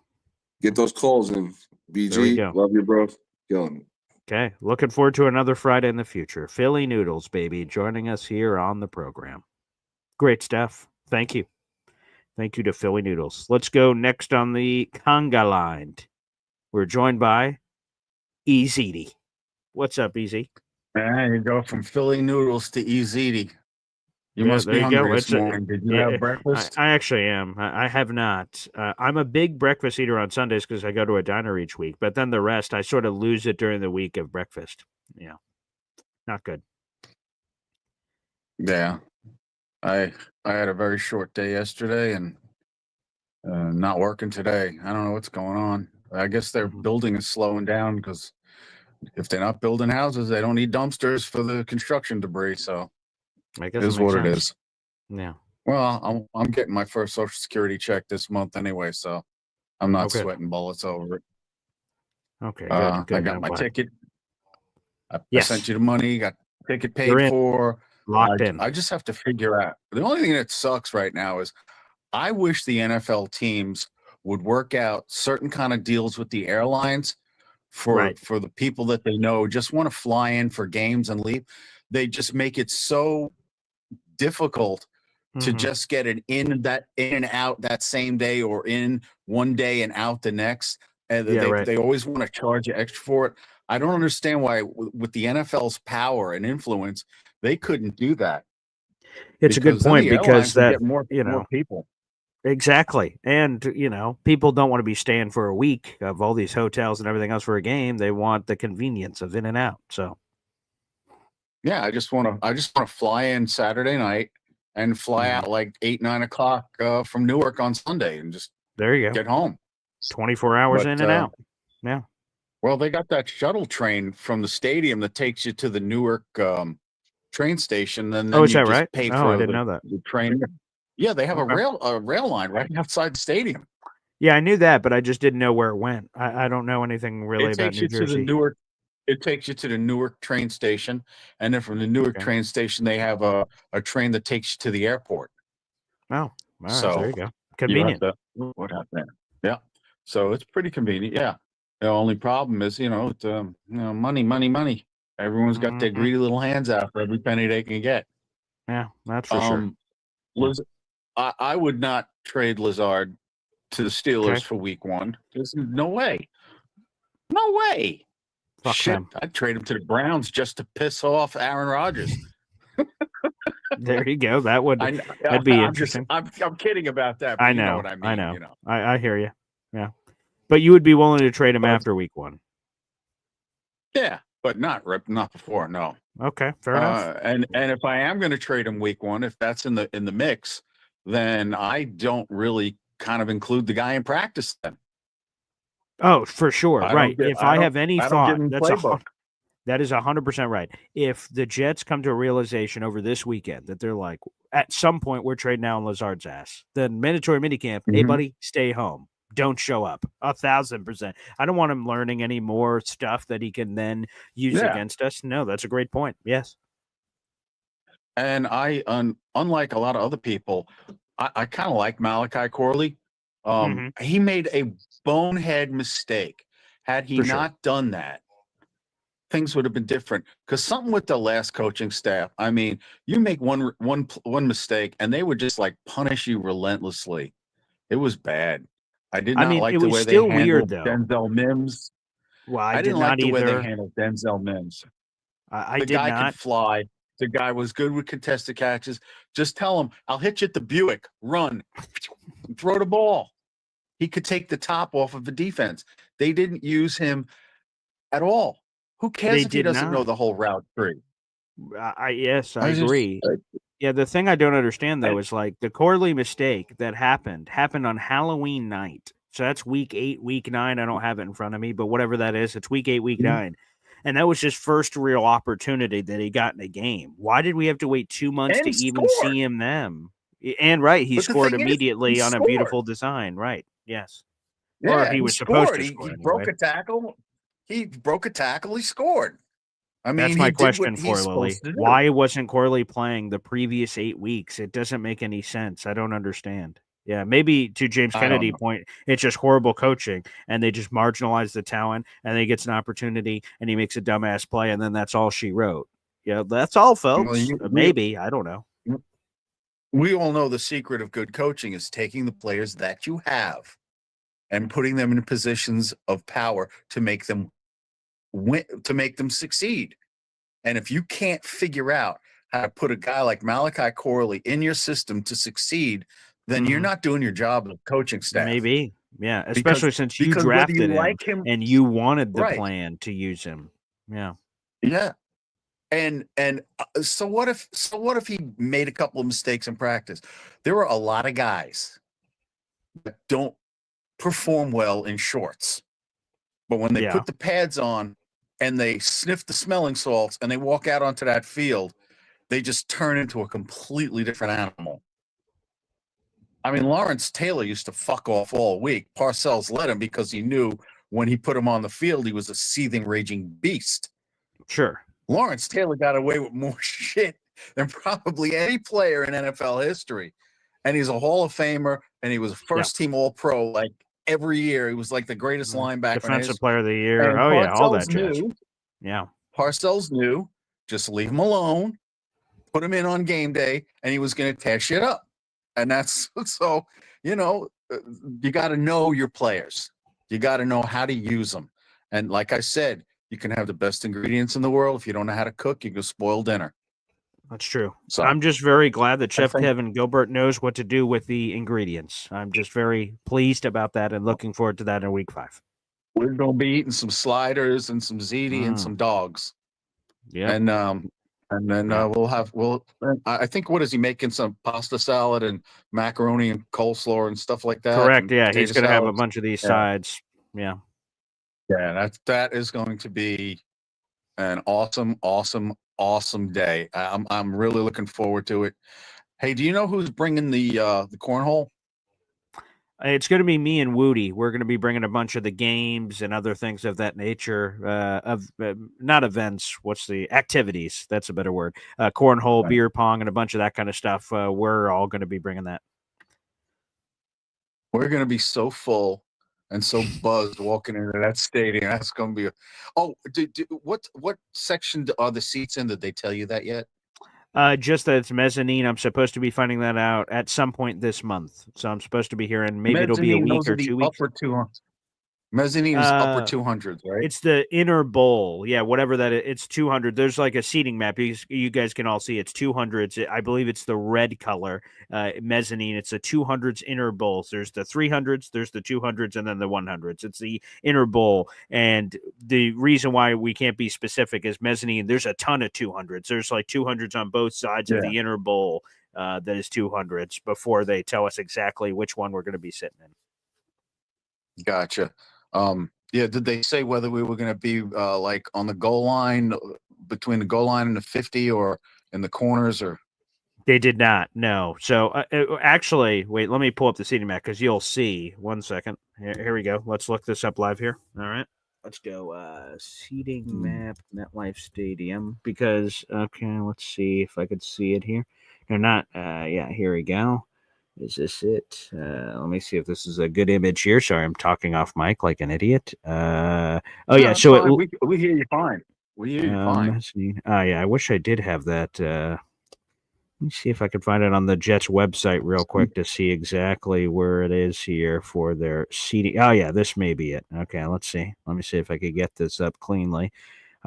get those calls in. There we BG, go. love you, bro. Killing it. Okay, looking forward to another Friday in the future. Philly Noodles, baby, joining us here on the program. Great stuff. Thank you. Thank you to Philly Noodles. Let's go next on the conga line. We're joined by Easy. What's up, Easy? Man, you go from Philly noodles to Easy. You Yeah, must there be you hungry go. this It's a- morning. Did you Yeah, have breakfast? I actually am. I have not. I'm a big breakfast eater on Sundays because I go to a diner each week. But then the rest, I sort of lose it during the week of breakfast. Yeah, not good. Yeah. I had a very short day yesterday and not working today. I don't know what's going on. I guess their Mhm. building is slowing down because if they're not building houses, they don't need dumpsters for the construction debris. So I it guess is it makes what it sense. is. Yeah. Well, I'm getting my first Social Security check this month anyway, so I'm not Okay. sweating bullets over it. Okay. Good. I Good. got I'm my glad. ticket. I Yes. sent you the money, got the ticket paid You're in. for. Locked in. I just have to figure out. The only thing that sucks right now is I wish the NFL teams would work out certain kind of deals with the airlines for the people that they know just want to fly in for games and leave. They just make it so difficult to Mhm. just get an in and out that same day or in one day and out the next. And Yeah, right. they always want to charge you extra for it. I don't understand why with the NFL's power and influence, they couldn't do that. It's a good Because then point the because airlines would that get more more people. exactly, and people don't want to be staying for a week of all these hotels and everything else for a game. They want the convenience of in and out. So Yeah, I just want to fly in Saturday night and fly Mhm. out like 8-9 o'clock from Newark on Sunday and just there you go. get home. 24 hours But, in and out. Yeah. Well, they got that shuttle train from the stadium that takes you to the Newark train station, and then Oh, is you that just right? pay Oh, for I didn't know that. the train. Yeah, they have Okay. a rail line right outside the stadium. Yeah, I knew that, but I just didn't know where it went. I don't know anything really It about takes New you to the Jersey. Newark. It takes you to the Newark train station, and then from the Newark Okay. train station, they have a train that takes you to the airport. Oh, all right. So There you go. you have Convenient. to what happened? Yeah, so it's pretty convenient. Yeah, the only problem is money. Everyone's got their Mhm. greedy little hands out for every penny they can get. Yeah, that's for sure. I would not trade Lazard to the Steelers Okay. for week 1. There's no way. No way. Fuck Shit, them. I'd trade him to the Browns just to piss off Aaron Rodgers. There you go. That'd be I'm interesting. I'm kidding about that. But I you know. what I mean. I know. I hear you. Yeah, but you would be willing to trade him after week 1. Yeah, but not before. No. Okay, fair enough. And if I am going to trade him week 1, if that's in the mix, then I don't really kind of include the guy in practice. Then Oh, for sure. Right. If I have any thought, that is 100% right. If the Jets come to a realization over this weekend that they're like, at some point we're trading out on Lazard's ass, then mandatory minicamp, hey buddy, stay home. Don't show up. 1,000%. I don't want him learning any more stuff that he can then use against us. No, that's a great point. Yes. And I, unlike a lot of other people, I kind of like Malachi Corley. He made a bonehead mistake. Had he not done that, things would have been different. Because something with the last coaching staff, I mean, you make one mistake and they would just like punish you relentlessly. It was bad. I did not like the way they handled Denzel Mims. Well, I didn't like the way they handled Denzel Mims. The guy could fly. The guy was good with contested catches. Just tell him, I'll hit you at the Buick. Run. Throw the ball. He could take the top off of the defense. They didn't use him at all. Who cares They if he did doesn't know not. the whole route tree? Yes, I I just agree. Yeah, the thing I don't understand though I- is like the Corley mistake that happened on Halloween night. So that's week 8, week 9. I don't have it in front of me, but whatever that is, it's week 8, week 9. And that was his first real opportunity that he got in a game. Why did we have to wait 2 months to and even scored. see him then? And right, he But the scored thing is, he immediately on a scored. beautiful design, right? Yes. Or Yeah, he he was supposed scored. to He score broke anyway. a tackle. He broke a tackle. He scored. I mean, That's he my did what question for he's you, Lily. supposed to do. Why wasn't Corley playing the previous 8 weeks? It doesn't make any sense. I don't understand. Yeah, maybe to James I don't Kennedy know. point, it's just horrible coaching, and they just marginalize the talent, and then he gets an opportunity, and he makes a dumbass play, and then that's all she wrote. Yeah, that's all, Well, folks. Maybe I don't know. we all know the secret of good coaching is taking the players that you have and putting them in positions of power to make them win, to make them succeed. And if you can't figure out how to put a guy like Malachi Corley in your system to succeed, then you're not doing your job as a coaching staff. Maybe, yeah, Because especially since you whether you drafted him like him, and you wanted the right? plan to use him. Yeah, Yeah. And so what if he made a couple of mistakes in practice? There are a lot of guys that don't perform well in shorts, but when they yeah, put the pads on and they sniff the smelling salts and they walk out onto that field, they just turn into a completely different animal. I mean, Lawrence Taylor used to fuck off all week. Parcells let him because he knew when he put him on the field, he was a seething, raging beast. sure. Lawrence Taylor got away with more shit than probably any player in NFL history. And he's a Hall of Famer, and he was a first team All Pro like every year. He was like the greatest linebacker in Defensive history. player of the year. And Oh yeah, all that Parcells jazz. knew, Yeah. Parcells knew, just leave him alone, put him in on game day, and he was going to tear shit up. And that's so, you got to know your players. You got to know how to use them. And like I said, you can have the best ingredients in the world. If you don't know how to cook, you can spoil dinner. That's true. So I'm just very glad that Chef think- Kevin Gilbert knows what to do with the ingredients. I'm just very pleased about that and looking forward to that in week 5. We're going to be eating some sliders and some ziti and some dogs. Yeah. And then I think, what is he making? Some pasta salad and macaroni and coleslaw and stuff like that. Correct. and Yeah. He's potato going to have a salads. bunch of these Yeah. sides. Yeah. Yeah, that is going to be an awesome day. I'm really looking forward to it. Hey, do you know who's bringing the cornhole? It's going to be me and Woody. We're going to be bringing a bunch of the games and other things of that nature. Not events. What's the activities? That's a better word. Cornhole, Right. beer pong, and a bunch of that kind of stuff. We're all going to be bringing that. We're going to be so full and so buzzed walking into that stadium. That's going to be what section are the seats in? Did they tell you that yet? Just that it's mezzanine. I'm supposed to be finding that out at some point this month. So I'm supposed to be here, and maybe it'll be a Mezzanine, week those or are the 2 weeks. upper 200. Mezzanine is upper 200s, right? It's the inner bowl. Yeah, whatever that is. It's 200. There's like a seating map. You guys can all see it's 200s. I believe it's the red color mezzanine. It's the 200s inner bowls. There's the 300s, there's the 200s, and then the 100s. It's the inner bowl. And the reason why we can't be specific is mezzanine. There's a ton of 200s. There's like 200s on both sides of the inner bowl that is 200s before they tell us exactly which one we're going to be sitting in. Gotcha. Did they say whether we were going to be like on the goal line, between the goal line and the 50, or in the corners, or? They did not. No. So actually, wait, let me pull up the seating map because you'll see. 1 second. Here we go. Let's look this up live here. All right. Let's go seating map, MetLife Stadium, because, okay, let's see if I could see it here. They're not, yeah, here we go. Is this it? Let me see if this is a good image here. Sorry, I'm talking off mic like an idiot. Yeah. So we hear you fine. We hear you fine. Oh yeah, I wish I did have that. Let me see if I can find it on the Jets website real quick to see exactly where it is here for their seating. Oh yeah, this may be it. Okay, let's see. Let me see if I could get this up cleanly.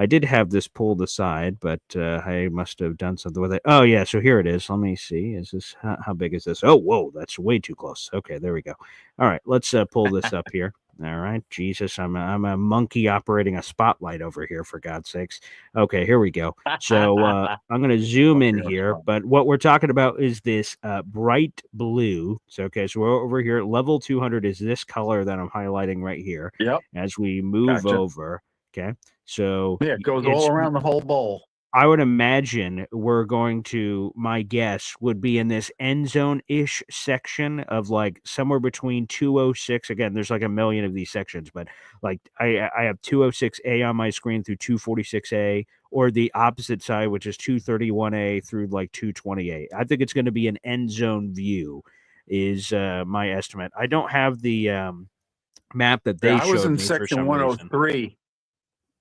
I did have this pulled aside, but I must have done something with it. Oh yeah, so here it is. Let me see. Is this how big is this? Oh, whoa, that's way too close. Okay, there we go. All right, let's pull this up here. All right, Jesus, I'm a monkey operating a spotlight over here, for God's sakes. Okay, here we go. So I'm going to zoom in here, but what we're talking about is this bright blue. So okay, so we're over here. Level 200 is this color that I'm highlighting right here. Yep. As we move Gotcha. over, okay. So Yeah, it goes all around the whole bowl. I would imagine we're going to, my guess would be in this end zone ish section of like somewhere between 206. Again, there's like a million of these sections, but like I have 206A on my screen through 246A, or the opposite side, which is 231A through like 228. I think it's going to be an end zone view, is my estimate. I don't have the map that Yeah, they I was showed in me for section some reason. 103.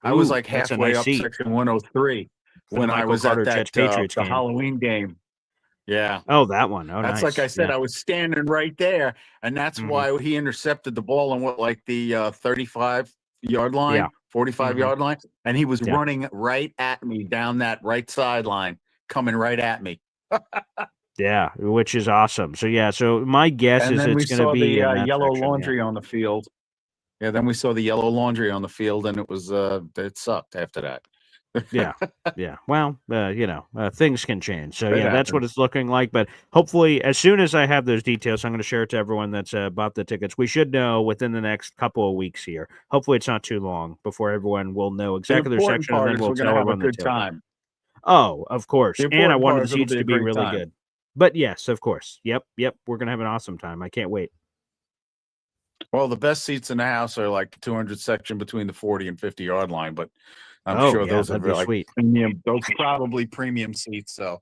I was Ooh, like that's a halfway nice up seat section 103 for the when I Michael was Carter at Jets that Patriots the game. Halloween game. Yeah. Oh, that one. Oh, That's like nice. I said, Yeah. I was standing right there, and that's Mhm. why he intercepted the ball on what, like the 35-yard line, Yeah. 45-yard line, and he was Yeah. running right at me down that right sideline, coming right at me. Yeah, which is awesome. So yeah, so my guess And is then we it's going to saw be in the that yellow section. Yeah. laundry on the field. Yeah, then we saw the yellow laundry on the field, and it was it sucked after that. Yeah. Yeah. Well, things can change. So It yeah, that's what happens. it's looking like. But hopefully, as soon as I have those details, I'm going to share it to everyone that's bought the tickets. We should know within the next couple of weeks here. Hopefully, it's not too long before everyone will know The exactly their important section, and part then is we'll we're going tell to have a everyone the good tailgate. time. Oh, of course. The And I important wanted part the is it'll seats be to a be great really time. good. But yes, of course. Yep. We're going to have an awesome time. I can't wait. Well, the best seats in the house are like the 200 section between the 40 and 50-yard line, but I'm Oh, sure yeah, those are that'd be like sweet. premium. Those probably premium seats. So,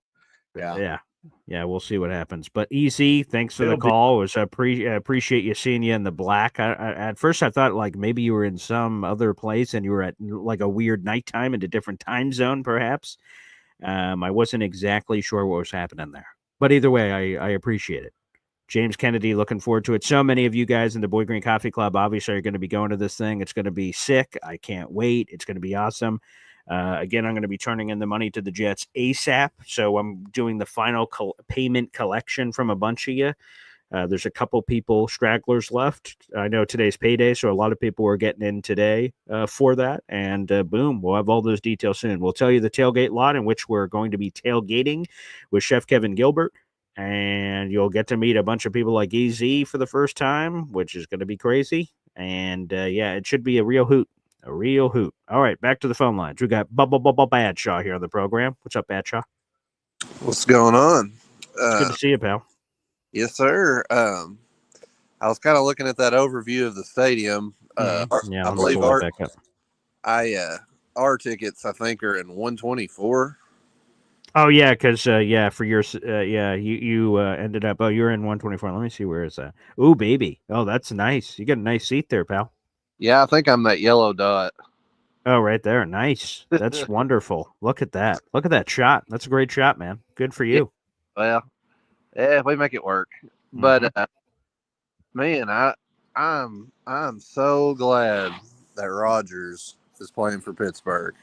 yeah, Yeah, we'll see what happens. But EC, thanks for the it'll be. call. It was appreciate you seeing you in the black. At first, I thought like maybe you were in some other place and you were at like a weird nighttime in a different time zone, perhaps. I wasn't exactly sure what was happening there, but either way, I appreciate it. James Kennedy, looking forward to it. So many of you guys in the Boy Green Coffee Club obviously are going to be going to this thing. It's going to be sick. I can't wait. It's going to be awesome. Again, I'm going to be turning in the money to the Jets ASAP. So I'm doing the final payment collection from a bunch of you. There's a couple people, stragglers left. I know today's payday, so a lot of people are getting in today for that. And boom, we'll have all those details soon. We'll tell you the tailgate lot in which we're going to be tailgating with Chef Kevin Gilbert. And you'll get to meet a bunch of people like EZ for the first time, which is going to be crazy. And yeah, it should be a real hoot. A real hoot. All right, back to the phone lines. We got Badshaw here on the program. What's up, Badshaw? What's going on? It's good to see you, pal. Yes, sir. I was kind of looking at that overview of the stadium. Yeah, I believe our tickets, I think, are in 124. Oh yeah, because for your you ended up. Oh, you're in 124. Let me see, where is that? Ooh, baby. Oh, that's nice. You got a nice seat there, pal. Yeah, I think I'm that yellow dot. Oh, right there. Nice. That's wonderful. Look at that. Look at that shot. That's a great shot, man. Good for you. Yeah, well, we make it work. But man, I'm so glad that Rodgers is playing for Pittsburgh.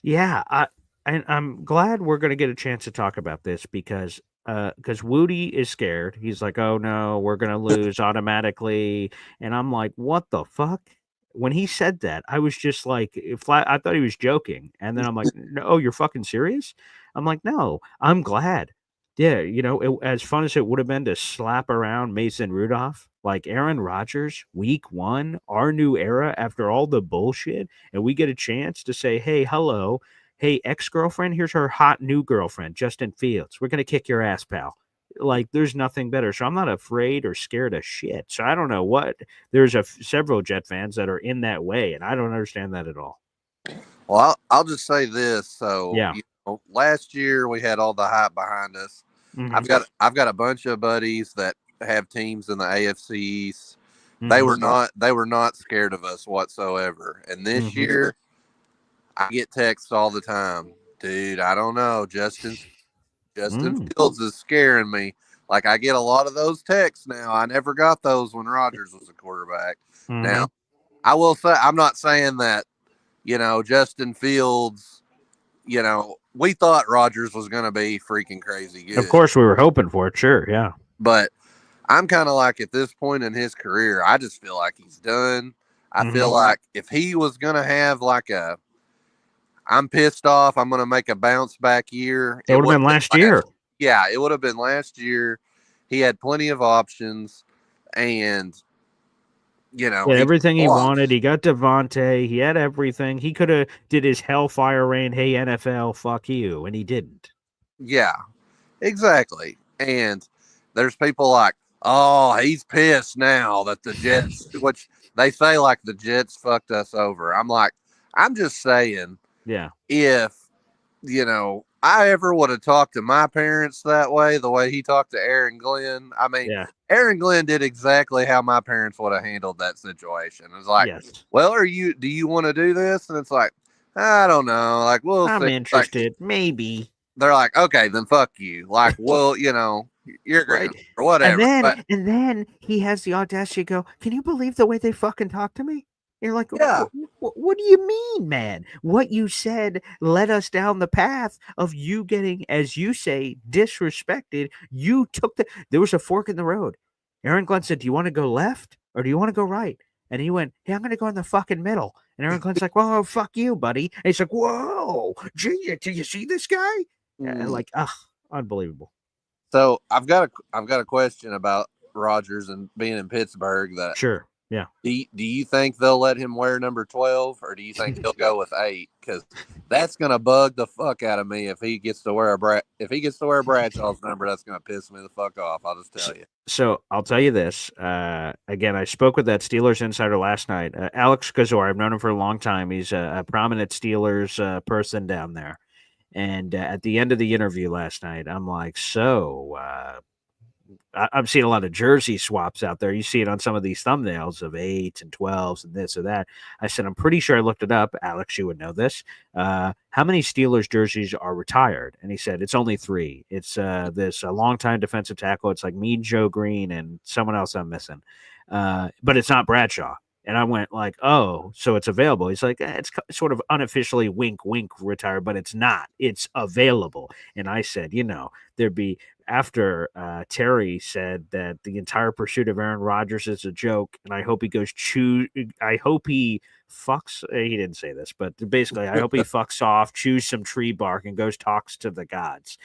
Yeah, I'm glad we're going to get a chance to talk about this because Woody is scared. He's like, "Oh no, we're going to lose automatically," and I'm like, "What the fuck?" When he said that, I was just like, flat. I thought he was joking, and then I'm like, "No, you're fucking serious?" I'm like, "No, I'm glad." Yeah, as fun as it would have been to slap around Mason Rudolph, like Aaron Rodgers, week 1, our new era after all the bullshit, and we get a chance to say, "Hey, hello. Hey, ex-girlfriend, here's her hot new girlfriend, Justin Fields. We're going to kick your ass, pal." Like, there's nothing better. So I'm not afraid or scared of shit. So I don't know what. There's several Jet fans that are in that way, and I don't understand that at all. Well, I'll just say this. So, Yeah. Last year we had all the hype behind us. Mhm. I've got a bunch of buddies that have teams in the AFCs. Mhm. They were not scared of us whatsoever. And this year, I get texts all the time, dude. I don't know, Justin Fields is scaring me. Like, I get a lot of those texts now. I never got those when Rodgers was a quarterback. Now, I will say, I'm not saying that, Justin Fields, we thought Rodgers was going to be freaking crazy good. Of course, we were hoping for it. Sure, yeah. But I'm kind of like at this point in his career, I just feel like he's done. I feel like if he was going to have like I'm pissed off, I'm going to make a bounce back year. It would have been last year. Yeah, it would have been last year. He had plenty of options, and everything he wanted. He got Devontae. He had everything. He could have did his hellfire rain. Hey NFL, fuck you, and he didn't. Yeah, exactly. And there's people like, oh, he's pissed now that the Jets, which they say like the Jets fucked us over. I'm like, I'm just saying, yeah, if I ever would have talked to my parents that way, the way he talked to Aaron Glenn, I mean, Aaron Glenn did exactly how my parents would have handled that situation. It's like, well, do you want to do this? And it's like, I don't know. Like, I'm see. interested. Like, maybe. They're like, okay, then fuck you. Like, well, you're great or whatever. And then he has the audacity to go, can you believe the way they fucking talk to me? You're like, what do you mean, man? What you said led us down the path of you getting, as you say, disrespected. You took there was a fork in the road. Aaron Glenn said, do you want to go left or do you want to go right? And he went, hey, I'm going to go in the fucking middle. And Aaron Glenn's like, well, fuck you, buddy. And he's like, whoa, gee, do you see this guy? And like, unbelievable. So I've got a question about Rodgers and being in Pittsburgh. That sure. Yeah. Do you think they'll let him wear number 12, or do you think he'll go with 8? Because that's gonna bug the fuck out of me if he gets to wear Bradshaw's number. That's gonna piss me the fuck off. I'll just tell you. So I'll tell you this. Again, I spoke with that Steelers insider last night, Alex Kazor. I've known him for a long time. He's a prominent Steelers person down there. And at the end of the interview last night, I'm like, I'm seeing a lot of jersey swaps out there. You see it on some of these thumbnails of 8s and 12s and this or that. I said, I'm pretty sure I looked it up. Alex, you would know this. How many Steelers jerseys are retired? And he said, it's only 3. It's this longtime defensive tackle. It's like Mean Joe Green and someone else I'm missing. But it's not Bradshaw. And I went like, oh, so it's available. He's like, it's sort of unofficially wink, wink retired, but it's not. It's available. And I said, there'd be after Terry said that the entire pursuit of Aaron Rodgers is a joke. And I hope he goes I hope he fucks. He didn't say this, but basically, I hope he fucks off, chews some tree bark and goes talks to the gods.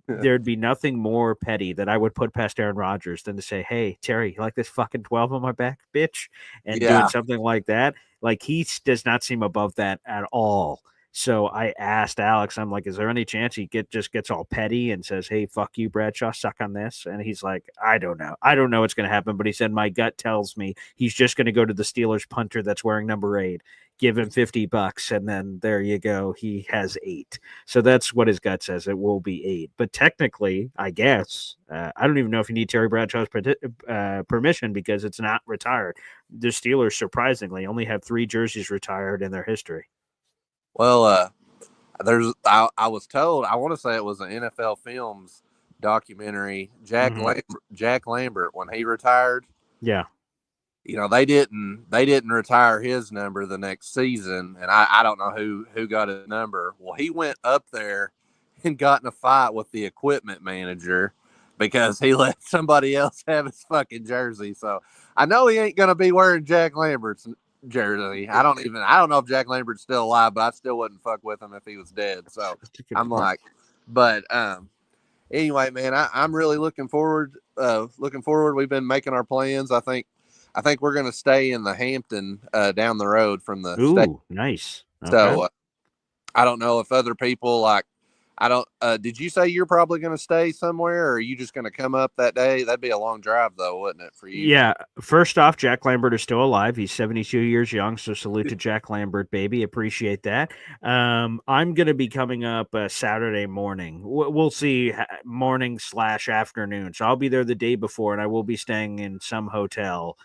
There'd be nothing more petty that I would put past Aaron Rodgers than to say, hey, Terry, you like this fucking 12 on my back, bitch? And doing something like that. Like, he does not seem above that at all. So I asked Alex, I'm like, is there any chance he just gets all petty and says, hey, fuck you, Bradshaw, suck on this? And he's like, I don't know. I don't know what's going to happen. But he said, my gut tells me he's just going to go to the Steelers punter that's wearing number 8. Give him $50, and then there you go. He has 8. So that's what his gut says. It will be 8. But technically, I guess, I don't even know if you need Terry Bradshaw's permission because it's not retired. The Steelers, surprisingly, only have 3 jerseys retired in their history. Well, I was told, I want to say it was an NFL Films documentary. Jack Lambert, when he retired. Yeah. They didn't retire his number the next season, and I don't know who got his number. Well, he went up there and got in a fight with the equipment manager because he let somebody else have his fucking jersey. So I know he ain't gonna be wearing Jack Lambert's jersey. I don't know if Jack Lambert's still alive, but I still wouldn't fuck with him if he was dead. So I'm like, but anyway, man, I'm really looking forward. We've been making our plans. I think we're going to stay in the Hampton down the road from the state. Nice. Okay. So I don't know if other people did you say you're probably going to stay somewhere, or are you just going to come up that day? That'd be a long drive though, wouldn't it, for you? Yeah. First off, Jack Lambert is still alive. He's 72 years young. So salute to Jack Lambert, baby. Appreciate that. I'm going to be coming up Saturday morning. We'll see, morning/afternoon. So I'll be there the day before, and I will be staying in some hotel.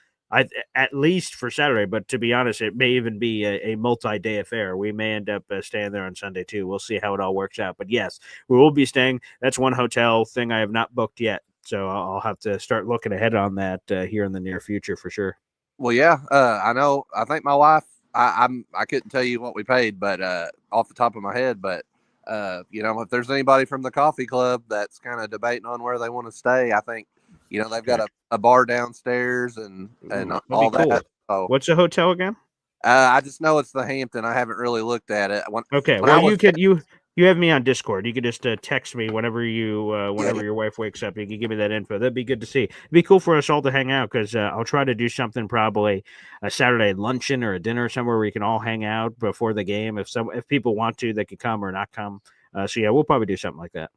At least for Saturday, but to be honest, it may even be a multi-day affair. We may end up staying there on Sunday too. We'll see how it all works out. But yes, we will be staying. That's one hotel thing I have not booked yet, so I'll have to start looking ahead on that here in the near future for sure. Well, yeah, I know. I think my wife I couldn't tell you what we paid, but off the top of my head, but if there's anybody from the coffee club that's kind of debating on where they want to stay, I think they've got a bar downstairs and all that. Cool. So, what's the hotel again? I just know it's the Hampton. I haven't really looked at it. Okay, well, you have me on Discord. You could just text me whenever your wife wakes up. You can give me that info. That'd be good to see. It'd be cool for us all to hang out because I'll try to do something, probably a Saturday luncheon or a dinner somewhere where we can all hang out before the game. If people want to, they could come or not come. So yeah, we'll probably do something like that.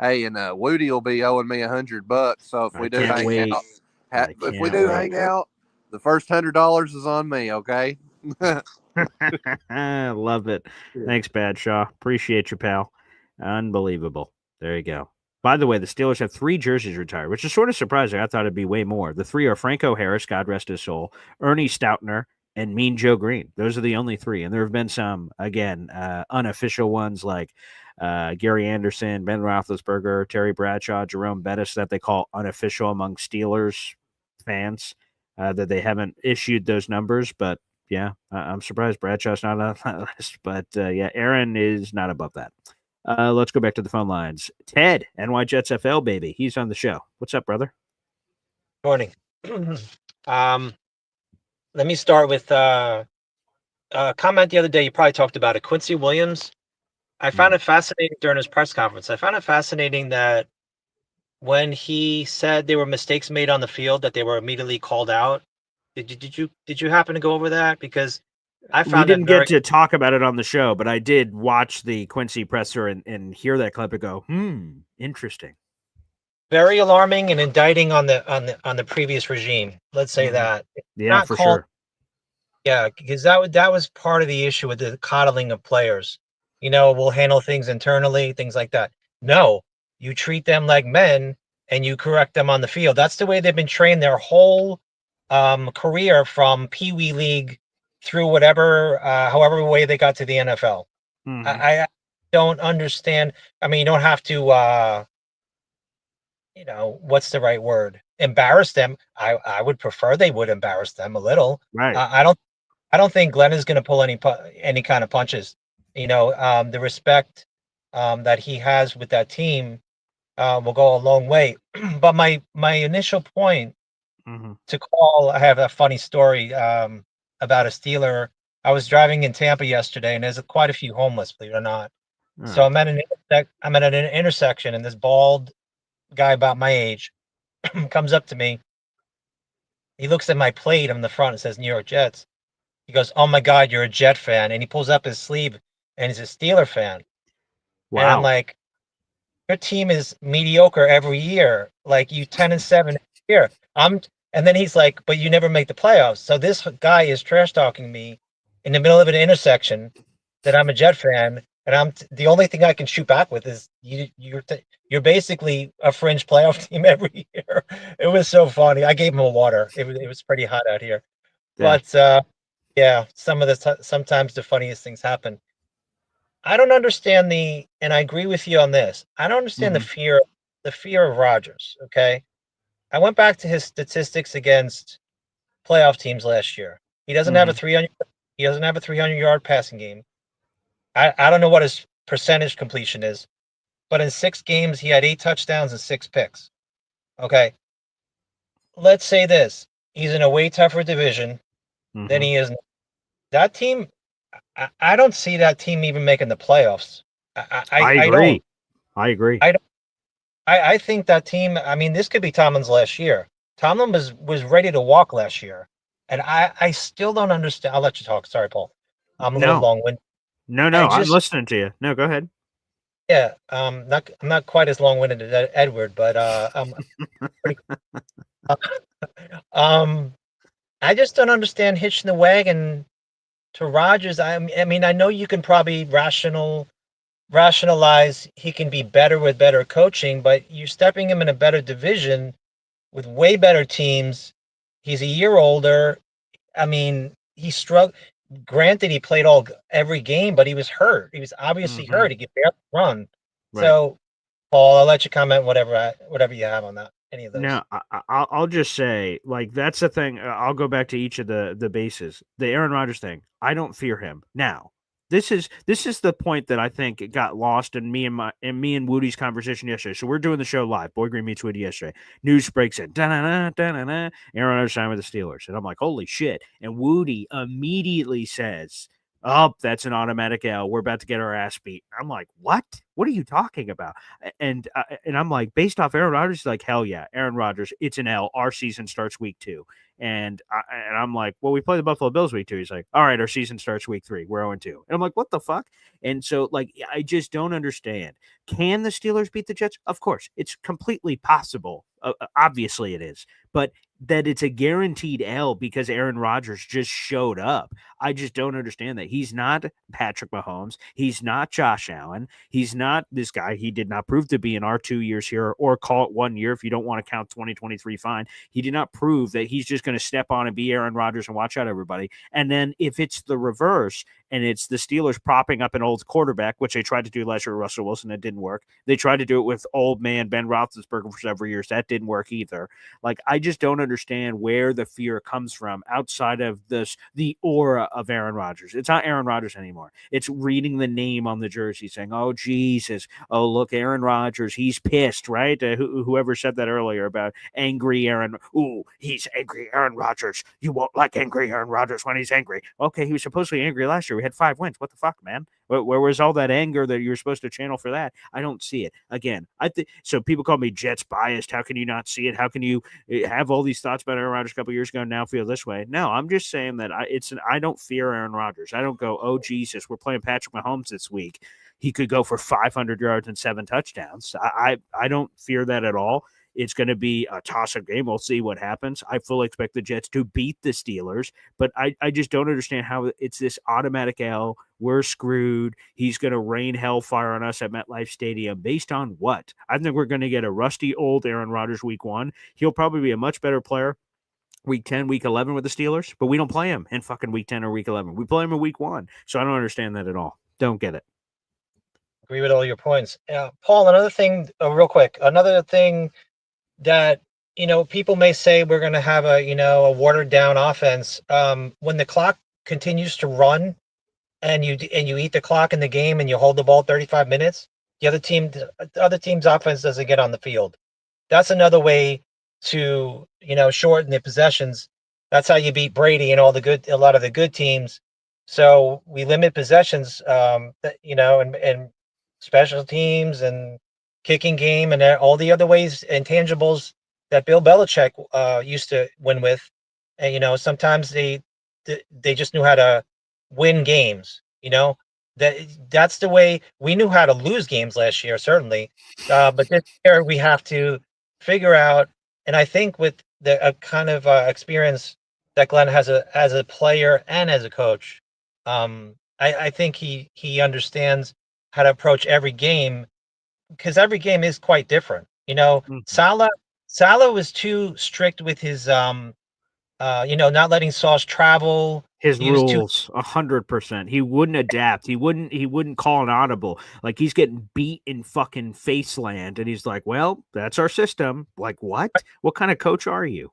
Hey, and Woody will be owing me $100. So if we do hang out, the first $100 is on me. Okay. Love it. Thanks, Badshaw. Appreciate you, pal. Unbelievable. There you go. By the way, the Steelers have 3 jerseys retired, which is sort of surprising. I thought it'd be way more. The 3 are Franco Harris, God rest his soul, Ernie Stoutner, and Mean Joe Green. Those are the only 3. And there have been some, again, unofficial ones like Gary Anderson, Ben Roethlisberger, Terry Bradshaw, Jerome Bettis that they call unofficial among Steelers fans, that they haven't issued those numbers. But yeah, I'm surprised Bradshaw's not on that list. But yeah, Aaron is not above that. Let's go back to the phone lines. Ted, NY Jets FL, baby. He's on the show. What's up, brother? Morning. Let me start with a comment the other day. You probably talked about it. Quincy Williams. I found it fascinating during his press conference. I found it fascinating that when he said there were mistakes made on the field, that they were immediately called out. Did you happen to go over that? Because I found we didn't get to talk about it on the show, but I did watch the Quincy presser and hear that clip and go, interesting. Very alarming and indicting on the previous regime. Let's say that. Yeah, for sure. Yeah, because that was part of the issue with the coddling of players. We'll handle things internally, things like that. No, you treat them like men and you correct them on the field. That's the way they've been trained their whole career, from Pee Wee League through however way they got to the NFL. I don't understand. I mean, you don't have to, what's the right word? Embarrass them. I would prefer they would embarrass them a little. Right. I don't think Glenn is going to pull any kind of punches. The respect that he has with that team will go a long way. But my initial point to call, I have a funny story about a Steeler. I was driving in Tampa yesterday, and there's quite a few homeless, believe it or not. So I'm at an intersection, and this bald guy about my age comes up to me. He looks at my plate on the front. It says New York Jets. He goes, "Oh my God, you're a Jet fan!" And he pulls up his sleeve, and he's a Steeler fan. Wow. And I'm like, "Your team is mediocre every year. Like, you 10-7 every year." And then he's like, "But you never make the playoffs." So this guy is trash talking me in the middle of an intersection that I'm a Jet fan, and the only thing I can shoot back with is you're basically a fringe playoff team every year. It was so funny. I gave him a water. It was pretty hot out here, but yeah, sometimes the funniest things happen. I don't understand and I agree with you on this. I don't understand the fear of Rodgers. Okay. I went back to his statistics against playoff teams last year. He doesn't have a 300-yard passing game. I don't know what his percentage completion is, but in 6 games he had 8 touchdowns and 6 picks. Okay. Let's say this. He's in a way tougher division than he is. That team, I don't see that team even making the playoffs. I agree. I agree. I think that team, I mean, this could be Tomlin's last year. Tomlin was ready to walk last year. And I still don't understand. I'll let you talk. Sorry, Paul. I'm a little long-winded. No, I'm listening to you. No, go ahead. Yeah, I'm not quite as long-winded as Edward, but I just don't understand hitching the wagon to Rodgers. I mean, I know you can probably rationalize he can be better with better coaching, but you're stepping him in a better division with way better teams. He's a year older. I mean, he struggled. Granted, he played every game, but he was hurt. He was obviously hurt. He could barely run. Right. So, Paul, I'll let you comment whatever you have on that. any of those. Now, I'll just say, like, that's the thing. I'll go back to each of the bases. The Aaron Rodgers thing, I don't fear him. Now, this is the point that I think it got lost in me and Woody's conversation yesterday. So we're doing the show live. Boy Green meets Woody yesterday. News breaks in. Da-na-na, da-na-na. Aaron Rodgers signed with the Steelers, and I'm like, holy shit! And Woody immediately says, "Oh, that's an automatic L. We're about to get our ass beat." I'm like, "What? What are you talking about?" And I'm like, based off Aaron Rodgers, he's like, hell yeah, Aaron Rodgers, it's an L. Our season starts week 2. And I'm like, well, we play the Buffalo Bills week 2. He's like, all right, our season starts week 3. We're 0-2. And I'm like, what the fuck? And so, like, I just don't understand. Can the Steelers beat the Jets? Of course, it's completely possible. Obviously, it is. But that it's a guaranteed L because Aaron Rodgers just showed up. I just don't understand that. He's not Patrick Mahomes. He's not Josh Allen. He's not this guy. He did not prove to be in our 2 years here, or call it 1 year if you don't want to count 2023, fine. He did not prove that he's just going to step on and be Aaron Rodgers and watch out everybody. And then if it's the reverse and it's the Steelers propping up an old quarterback, which they tried to do last year with Russell Wilson, it didn't work. They tried to do it with old man Ben Roethlisberger for several years. That didn't work either. Like, I just don't understand where the fear comes from outside of the aura of Aaron Rodgers. It's not Aaron Rodgers anymore. It's reading the name on the jersey saying, oh, Jesus. Oh, look, Aaron Rodgers. He's pissed, right? Whoever said that earlier about angry Aaron. Ooh, he's angry Aaron Rodgers. You won't like angry Aaron Rodgers when he's angry. Okay, he was supposedly angry last year. We had 5 wins. What the fuck, man? Where was all that anger that you were supposed to channel for that? I don't see it. Again, I think so. People call me Jets biased. How can you not see it? How can you have all these thoughts about Aaron Rodgers a couple of years ago and now feel this way? No, I'm just saying that I don't fear Aaron Rodgers. I don't go, oh Jesus, we're playing Patrick Mahomes this week. He could go for 500 yards and 7 touchdowns. I don't fear that at all. It's going to be a toss-up game. We'll see what happens. I fully expect the Jets to beat the Steelers, but I just don't understand how it's this automatic L. We're screwed. He's going to rain hellfire on us at MetLife Stadium. Based on what? I think we're going to get a rusty old Aaron Rodgers week 1. He'll probably be a much better player week 10, week 11 with the Steelers, but we don't play him in fucking week 10 or week 11. We play him in week 1. So I don't understand that at all. Don't get it. Agree with all your points. Paul, another thing, real quick, another thing that, people may say we're going to have a watered down offense. When the clock continues to run and you eat the clock in the game and you hold the ball 35 minutes, the other team's offense doesn't get on the field. That's another way to, shorten the possessions. That's how you beat Brady and a lot of the good teams. So we limit possessions, and special teams and kicking game and all the other ways, intangibles that Bill Belichick used to win with. And, sometimes they just knew how to win games, that's the way we knew how to lose games last year, certainly. But this year we have to figure out, and I think with the kind of experience that Glenn has as a player and as a coach, I think he understands how to approach every game, because every game is quite different. Salah was too strict with his not letting Sauce travel. His rules, 100%. He wouldn't adapt. He wouldn't call an audible. Like, he's getting beat in fucking Faceland, and he's like, well, that's our system. Like, what? What kind of coach are you?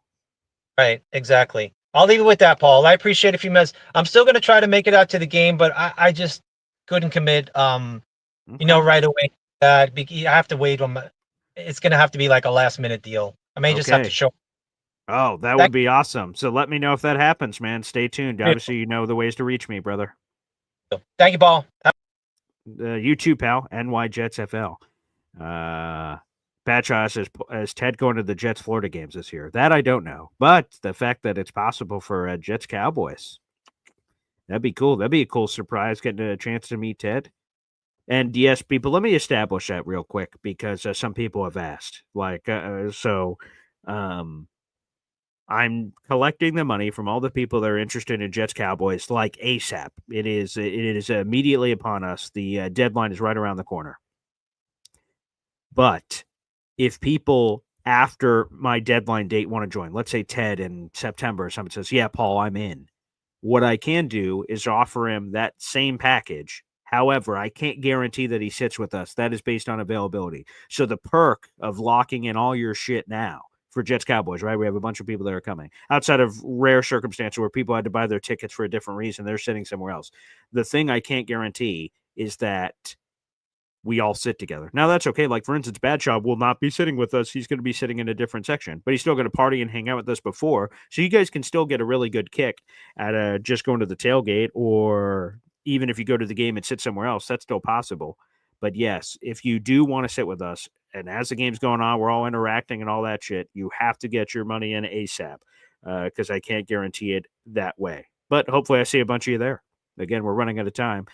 Right, exactly. I'll leave it with that, Paul. I appreciate if you miss. I'm still going to try to make it out to the game, but I just couldn't commit, right away. I have to wait on it's going to have to be like a last minute deal. I may just have to show. Oh, that would be awesome. So let me know if that happens, man. Stay tuned. Obviously, you know the ways to reach me, brother. Thank you, Paul. You too, pal. NY Jets FL. Batshaw says, is Ted going to the Jets Florida games this year? That I don't know. But the fact that it's possible for Jets Cowboys, that'd be cool. That'd be a cool surprise, getting a chance to meet Ted. And yes, people, let me establish that real quick, because some people have asked. I'm collecting the money from all the people that are interested in Jets Cowboys like ASAP. It is immediately upon us. The deadline is right around the corner. But if people after my deadline date want to join, let's say Ted in September, someone says, yeah, Paul, I'm in. What I can do is offer him that same package. However, I can't guarantee that he sits with us. That is based on availability. So the perk of locking in all your shit now for Jets Cowboys, right? We have a bunch of people that are coming. Outside of rare circumstances where people had to buy their tickets for a different reason, they're sitting somewhere else. The thing I can't guarantee is that we all sit together. Now, that's okay. Like, for instance, Badshaw will not be sitting with us. He's going to be sitting in a different section, but he's still going to party and hang out with us before. So you guys can still get a really good kick at just going to the tailgate, or even if you go to the game and sit somewhere else, that's still possible. But yes, if you do want to sit with us, and as the game's going on, we're all interacting and all that shit, you have to get your money in ASAP, because I can't guarantee it that way. But hopefully I see a bunch of you there. Again, we're running out of time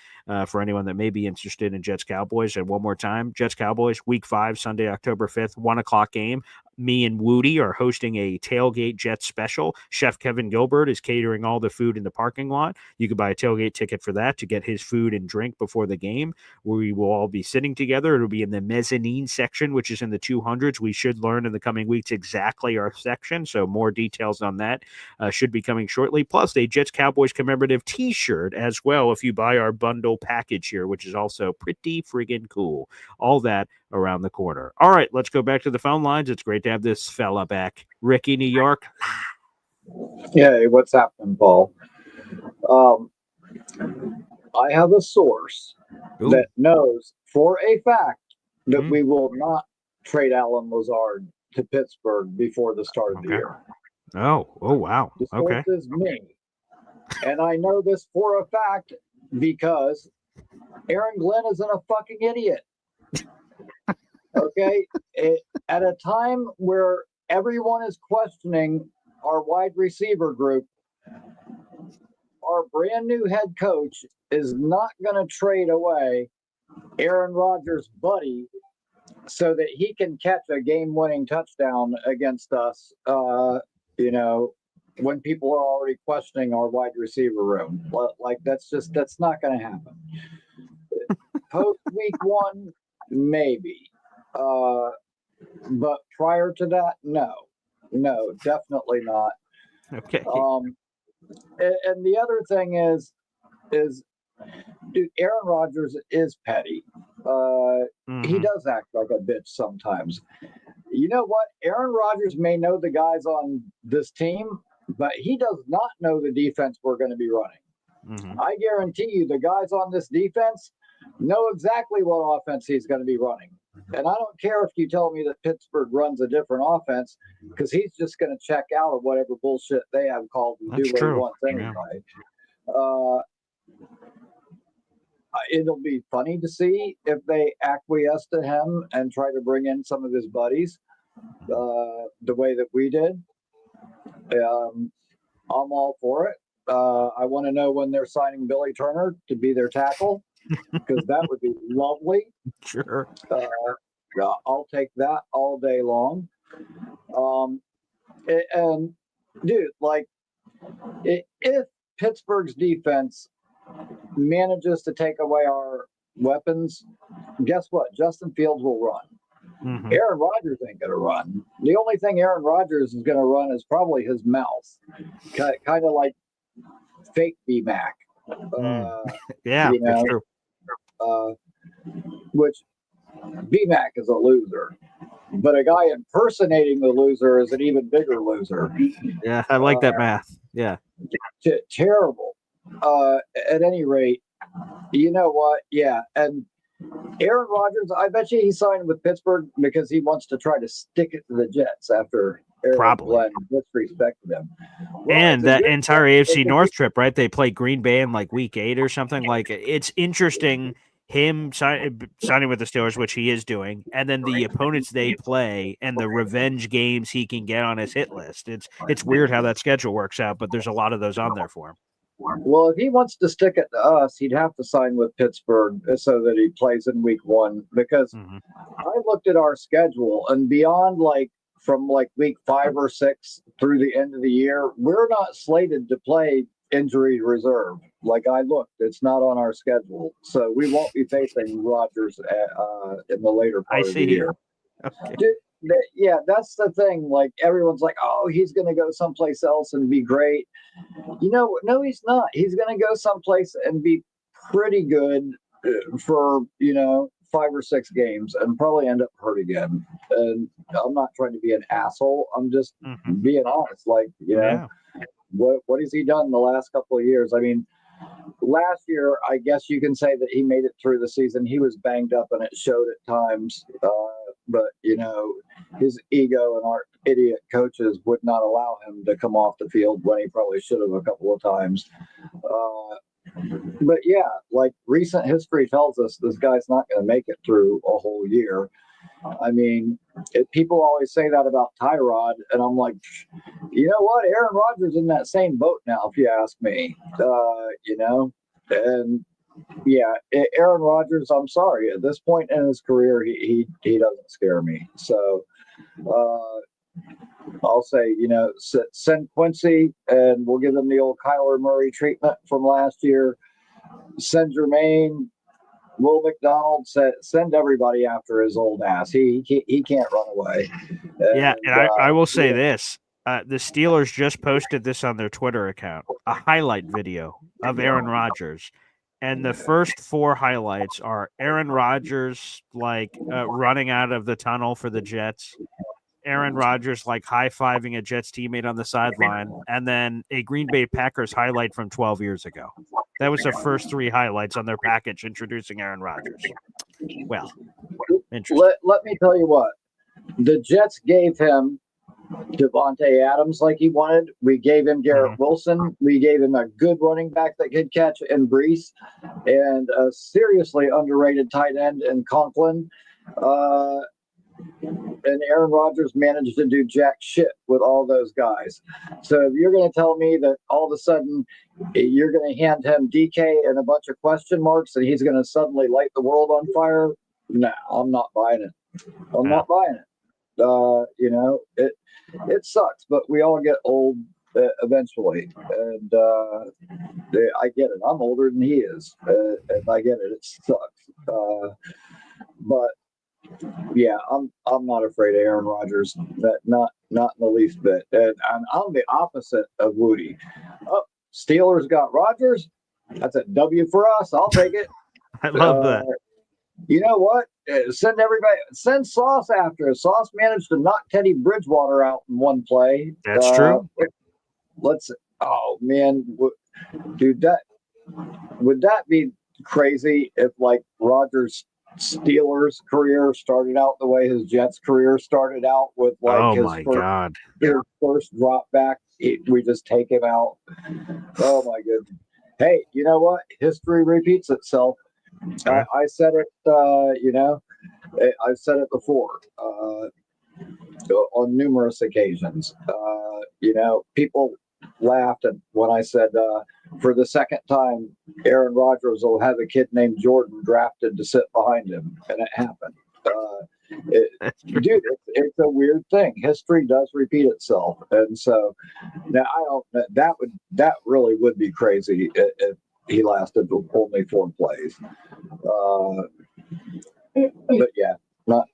for anyone that may be interested in Jets Cowboys. And one more time, Jets Cowboys, Week 5, Sunday, October 5th, 1 o'clock game. Me and Woody are hosting a Tailgate Jets special. Chef Kevin Gilbert is catering all the food in the parking lot. You can buy a tailgate ticket for that to get his food and drink before the game. We will all be sitting together. It'll be in the mezzanine section, which is in the 200s. We should learn in the coming weeks exactly our section, so more details on that should be coming shortly. Plus, a Jets Cowboys commemorative T-shirt as well if you buy our bundle package here, which is also pretty friggin' cool. All that around the corner. All right, let's go back to the phone lines. It's great to have this fella back. Ricky, New York. Hey, what's happening, Paul? I have a source that knows for a fact that we will not trade Alan Lazard to Pittsburgh before the start of the year. Oh, wow. The Okay. source is me. And I know this for a fact because Aaron Glenn isn't a fucking idiot. Okay? At a time where everyone is questioning our wide receiver group, our brand new head coach is not going to trade away Aaron Rodgers' buddy so that he can catch a game-winning touchdown against us, when people are already questioning our wide receiver room. Like, that's not going to happen. Post week 1, maybe. But prior to that, no, definitely not. Okay. And the other thing is, dude, Aaron Rodgers is petty. He does act like a bitch sometimes. You know what? Aaron Rodgers may know the guys on this team, but he does not know the defense we're going to be running. I guarantee you the guys on this defense know exactly what offense he's going to be running. And I don't care if you tell me that Pittsburgh runs a different offense, because he's just going to check out of whatever bullshit they have called and do what he wants anyway. It'll be funny to see if they acquiesce to him and try to bring in some of his buddies the way that we did. I'm all for it. I want to know when they're signing Billy Turner to be their tackle, because that would be lovely. Sure. I'll take that all day long. And dude, like, if Pittsburgh's defense manages to take away our weapons, guess what? Justin Fields will run. Aaron Rodgers ain't going to run. The only thing Aaron Rodgers is going to run is probably his mouth, kind of like fake B-Mac. Yeah, that's true. Which B-Mac is a loser, but a guy impersonating the loser is an even bigger loser. Yeah, I like that math. Yeah. Terrible. At any rate, you know what? Yeah. And Aaron Rodgers, I bet you he signed with Pittsburgh because he wants to try to stick it to the Jets after Aaron Glenn disrespected him. Well, and that entire AFC North trip, right? They play Green Bay in like week 8 or something. Like, it's interesting him signing with the Steelers, which he is doing, and then the opponents they play and the revenge games he can get on his hit list. It's weird how that schedule works out, but there's a lot of those on there for him. Well, if he wants to stick it to us, he'd have to sign with Pittsburgh so that he plays in week 1, because I looked at our schedule, and beyond from week 5 or 6 through the end of the year, we're not slated to play injury reserve. Like, I looked, it's not on our schedule. So we won't be facing Rodgers in the later part of the year. Okay. Yeah, that's the thing. Like, everyone's like, oh, he's going to go someplace else and be great. No, he's not. He's going to go someplace and be pretty good for 5 or 6 games and probably end up hurt again. And I'm not trying to be an asshole. I'm just being honest. Like, what has he done the last couple of years? I mean, last year, I guess you can say that he made it through the season. He was banged up and it showed at times. But, his ego and our idiot coaches would not allow him to come off the field when he probably should have a couple of times. But yeah, like recent history tells us this guy's not going to make it through a whole year. I mean, people always say that about Tyrod, and I'm like, you know what? Aaron Rodgers in that same boat now, if you ask me. And yeah, Aaron Rodgers, I'm sorry, at this point in his career, he doesn't scare me. So I'll say, send Quincy, and we'll give him the old Kyler Murray treatment from last year. Send Jermaine, Will McDonald, send everybody after his old ass. He can't run away. And I will say this. The Steelers just posted this on their Twitter account, a highlight video of Aaron Rodgers. And the first 4 highlights are Aaron Rodgers, running out of the tunnel for the Jets, Aaron Rodgers, high-fiving a Jets teammate on the sideline, and then a Green Bay Packers highlight from 12 years ago. That was the first 3 highlights on their package introducing Aaron Rodgers. Well, interesting. Let me tell you what. The Jets gave him Devontae Adams like he wanted. We gave him Garrett Wilson. We gave him a good running back that could catch and Brees, and a seriously underrated tight end in Conklin. And Aaron Rodgers managed to do jack shit with all those guys. So if you're going to tell me that all of a sudden you're going to hand him DK and a bunch of question marks and he's going to suddenly light the world on fire, no, I'm not buying it. I'm not buying it. It sucks, but we all get old eventually. And I get it. I'm older than he is. And I get it. It sucks. But yeah, I'm not afraid of Aaron Rodgers. Not in the least bit. And I'm the opposite of Woody. Oh, Steelers got Rodgers. That's a W for us. I'll take it. I love that. You know what? Send Sauce after us. Sauce managed to knock Teddy Bridgewater out in one play. That's true. Oh man, dude, would that be crazy if Rodgers' Steelers career started out the way his Jets career started out with his first drop back? We just take him out. Oh my goodness. Hey, you know what? History repeats itself. I said it, I've said it before on numerous occasions. People laughed when I said for the second time, Aaron Rodgers will have a kid named Jordan drafted to sit behind him, and it happened. Dude, it's a weird thing. History does repeat itself, and so now that really would be crazy if he lasted only 4 plays. But yeah, not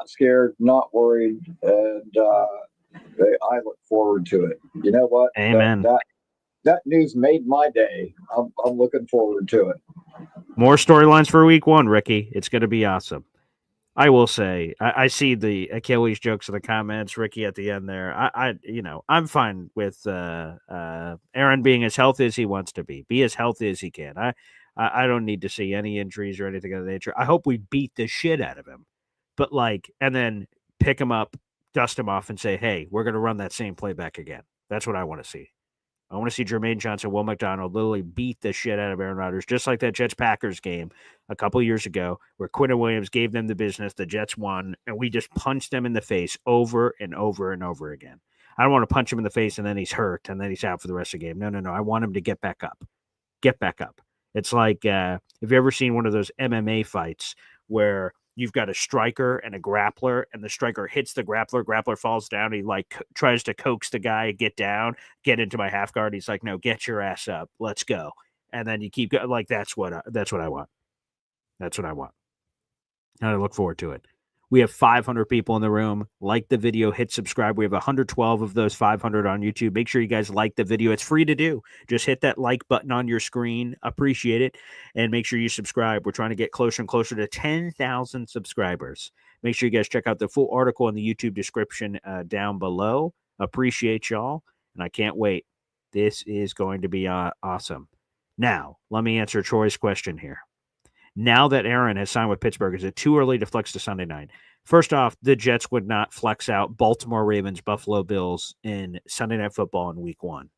scared, not worried, and I look forward to it. You know what? Amen. That news made my day. I'm looking forward to it. More storylines for week 1, Ricky. It's going to be awesome. I will say, I see the Achilles jokes in the comments, Ricky, at the end there. I'm fine with Aaron being as healthy as he wants to be as healthy as he can. I don't need to see any injuries or anything of that nature. I hope we beat the shit out of him, but and then pick him up, dust him off, and say, hey, we're going to run that same playback again. That's what I want to see. I want to see Jermaine Johnson, Will McDonald literally beat the shit out of Aaron Rodgers, just like that Jets-Packers game a couple of years ago where Quinton Williams gave them the business, the Jets won, and we just punched them in the face over and over and over again. I don't want to punch him in the face and then he's hurt and then he's out for the rest of the game. No. I want him to get back up. Get back up. It's like, have you ever seen one of those MMA fights where you've got a striker and a grappler, and the striker hits the grappler falls down. He tries to coax the guy, get down, get into my half guard. He's like, no, get your ass up. Let's go. And then you keep going. That's what I want. That's what I want. And I look forward to it. We have 500 people in the room. Like the video, hit subscribe. We have 112 of those 500 on YouTube. Make sure you guys like the video. It's free to do. Just hit that like button on your screen. Appreciate it. And make sure you subscribe. We're trying to get closer and closer to 10,000 subscribers. Make sure you guys check out the full article in the YouTube description down below. Appreciate y'all. And I can't wait. This is going to be awesome. Now, let me answer Troy's question here. Now that Aaron has signed with Pittsburgh, is it too early to flex to Sunday night? First off, the Jets would not flex out Baltimore Ravens, Buffalo Bills in Sunday Night Football in Week 1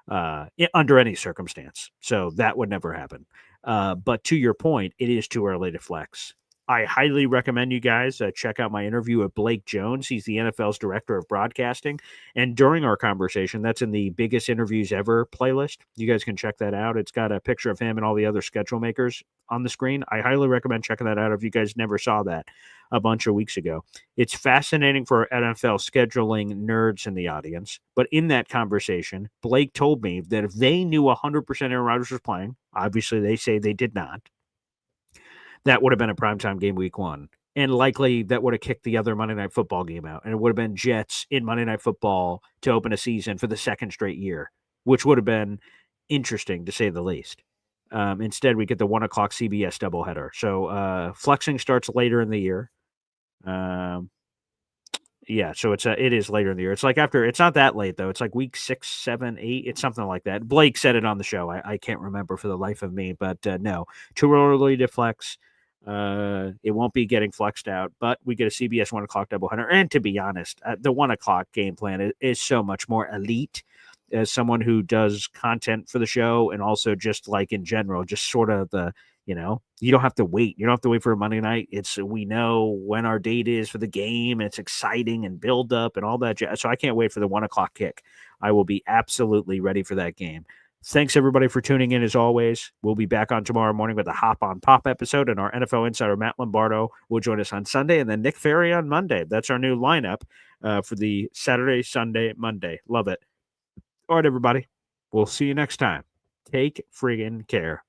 under any circumstance. So that would never happen. But to your point, it is too early to flex. I highly recommend you guys check out my interview with Blake Jones. He's the NFL's director of broadcasting. And during our conversation, that's in the biggest interviews ever playlist. You guys can check that out. It's got a picture of him and all the other schedule makers on the screen. I highly recommend checking that out if you guys never saw that a bunch of weeks ago. It's fascinating for NFL scheduling nerds in the audience. But in that conversation, Blake told me that if they knew 100% Aaron Rodgers was playing, obviously they say they did not, that would have been a primetime game Week 1. And likely that would have kicked the other Monday Night Football game out. And it would have been Jets in Monday Night Football to open a season for the second straight year, which would have been interesting to say the least. Instead, we get the 1 o'clock CBS doubleheader. So flexing starts later in the year. Yeah, so it is later in the year. It's like after, it's not that late though. It's like week 6, 7, 8. It's something like that. Blake said it on the show. I can't remember for the life of me, but no, too early to flex. It won't be getting flexed out, but we get a CBS 1 o'clock doubleheader. And to be honest, the 1 o'clock game plan is so much more elite as someone who does content for the show and also just like in general, just sort of the, you don't have to wait. You don't have to wait for a Monday night. We know when our date is for the game. And it's exciting and build up and all that. So I can't wait for the 1 o'clock kick. I will be absolutely ready for that game. Thanks everybody for tuning in as always. We'll be back on tomorrow morning with a Hop on Pop episode, and our NFL insider Matt Lombardo will join us on Sunday, and then Nick Ferry on Monday. That's our new lineup for the Saturday, Sunday, Monday. Love it. All right, everybody. We'll see you next time. Take friggin' care.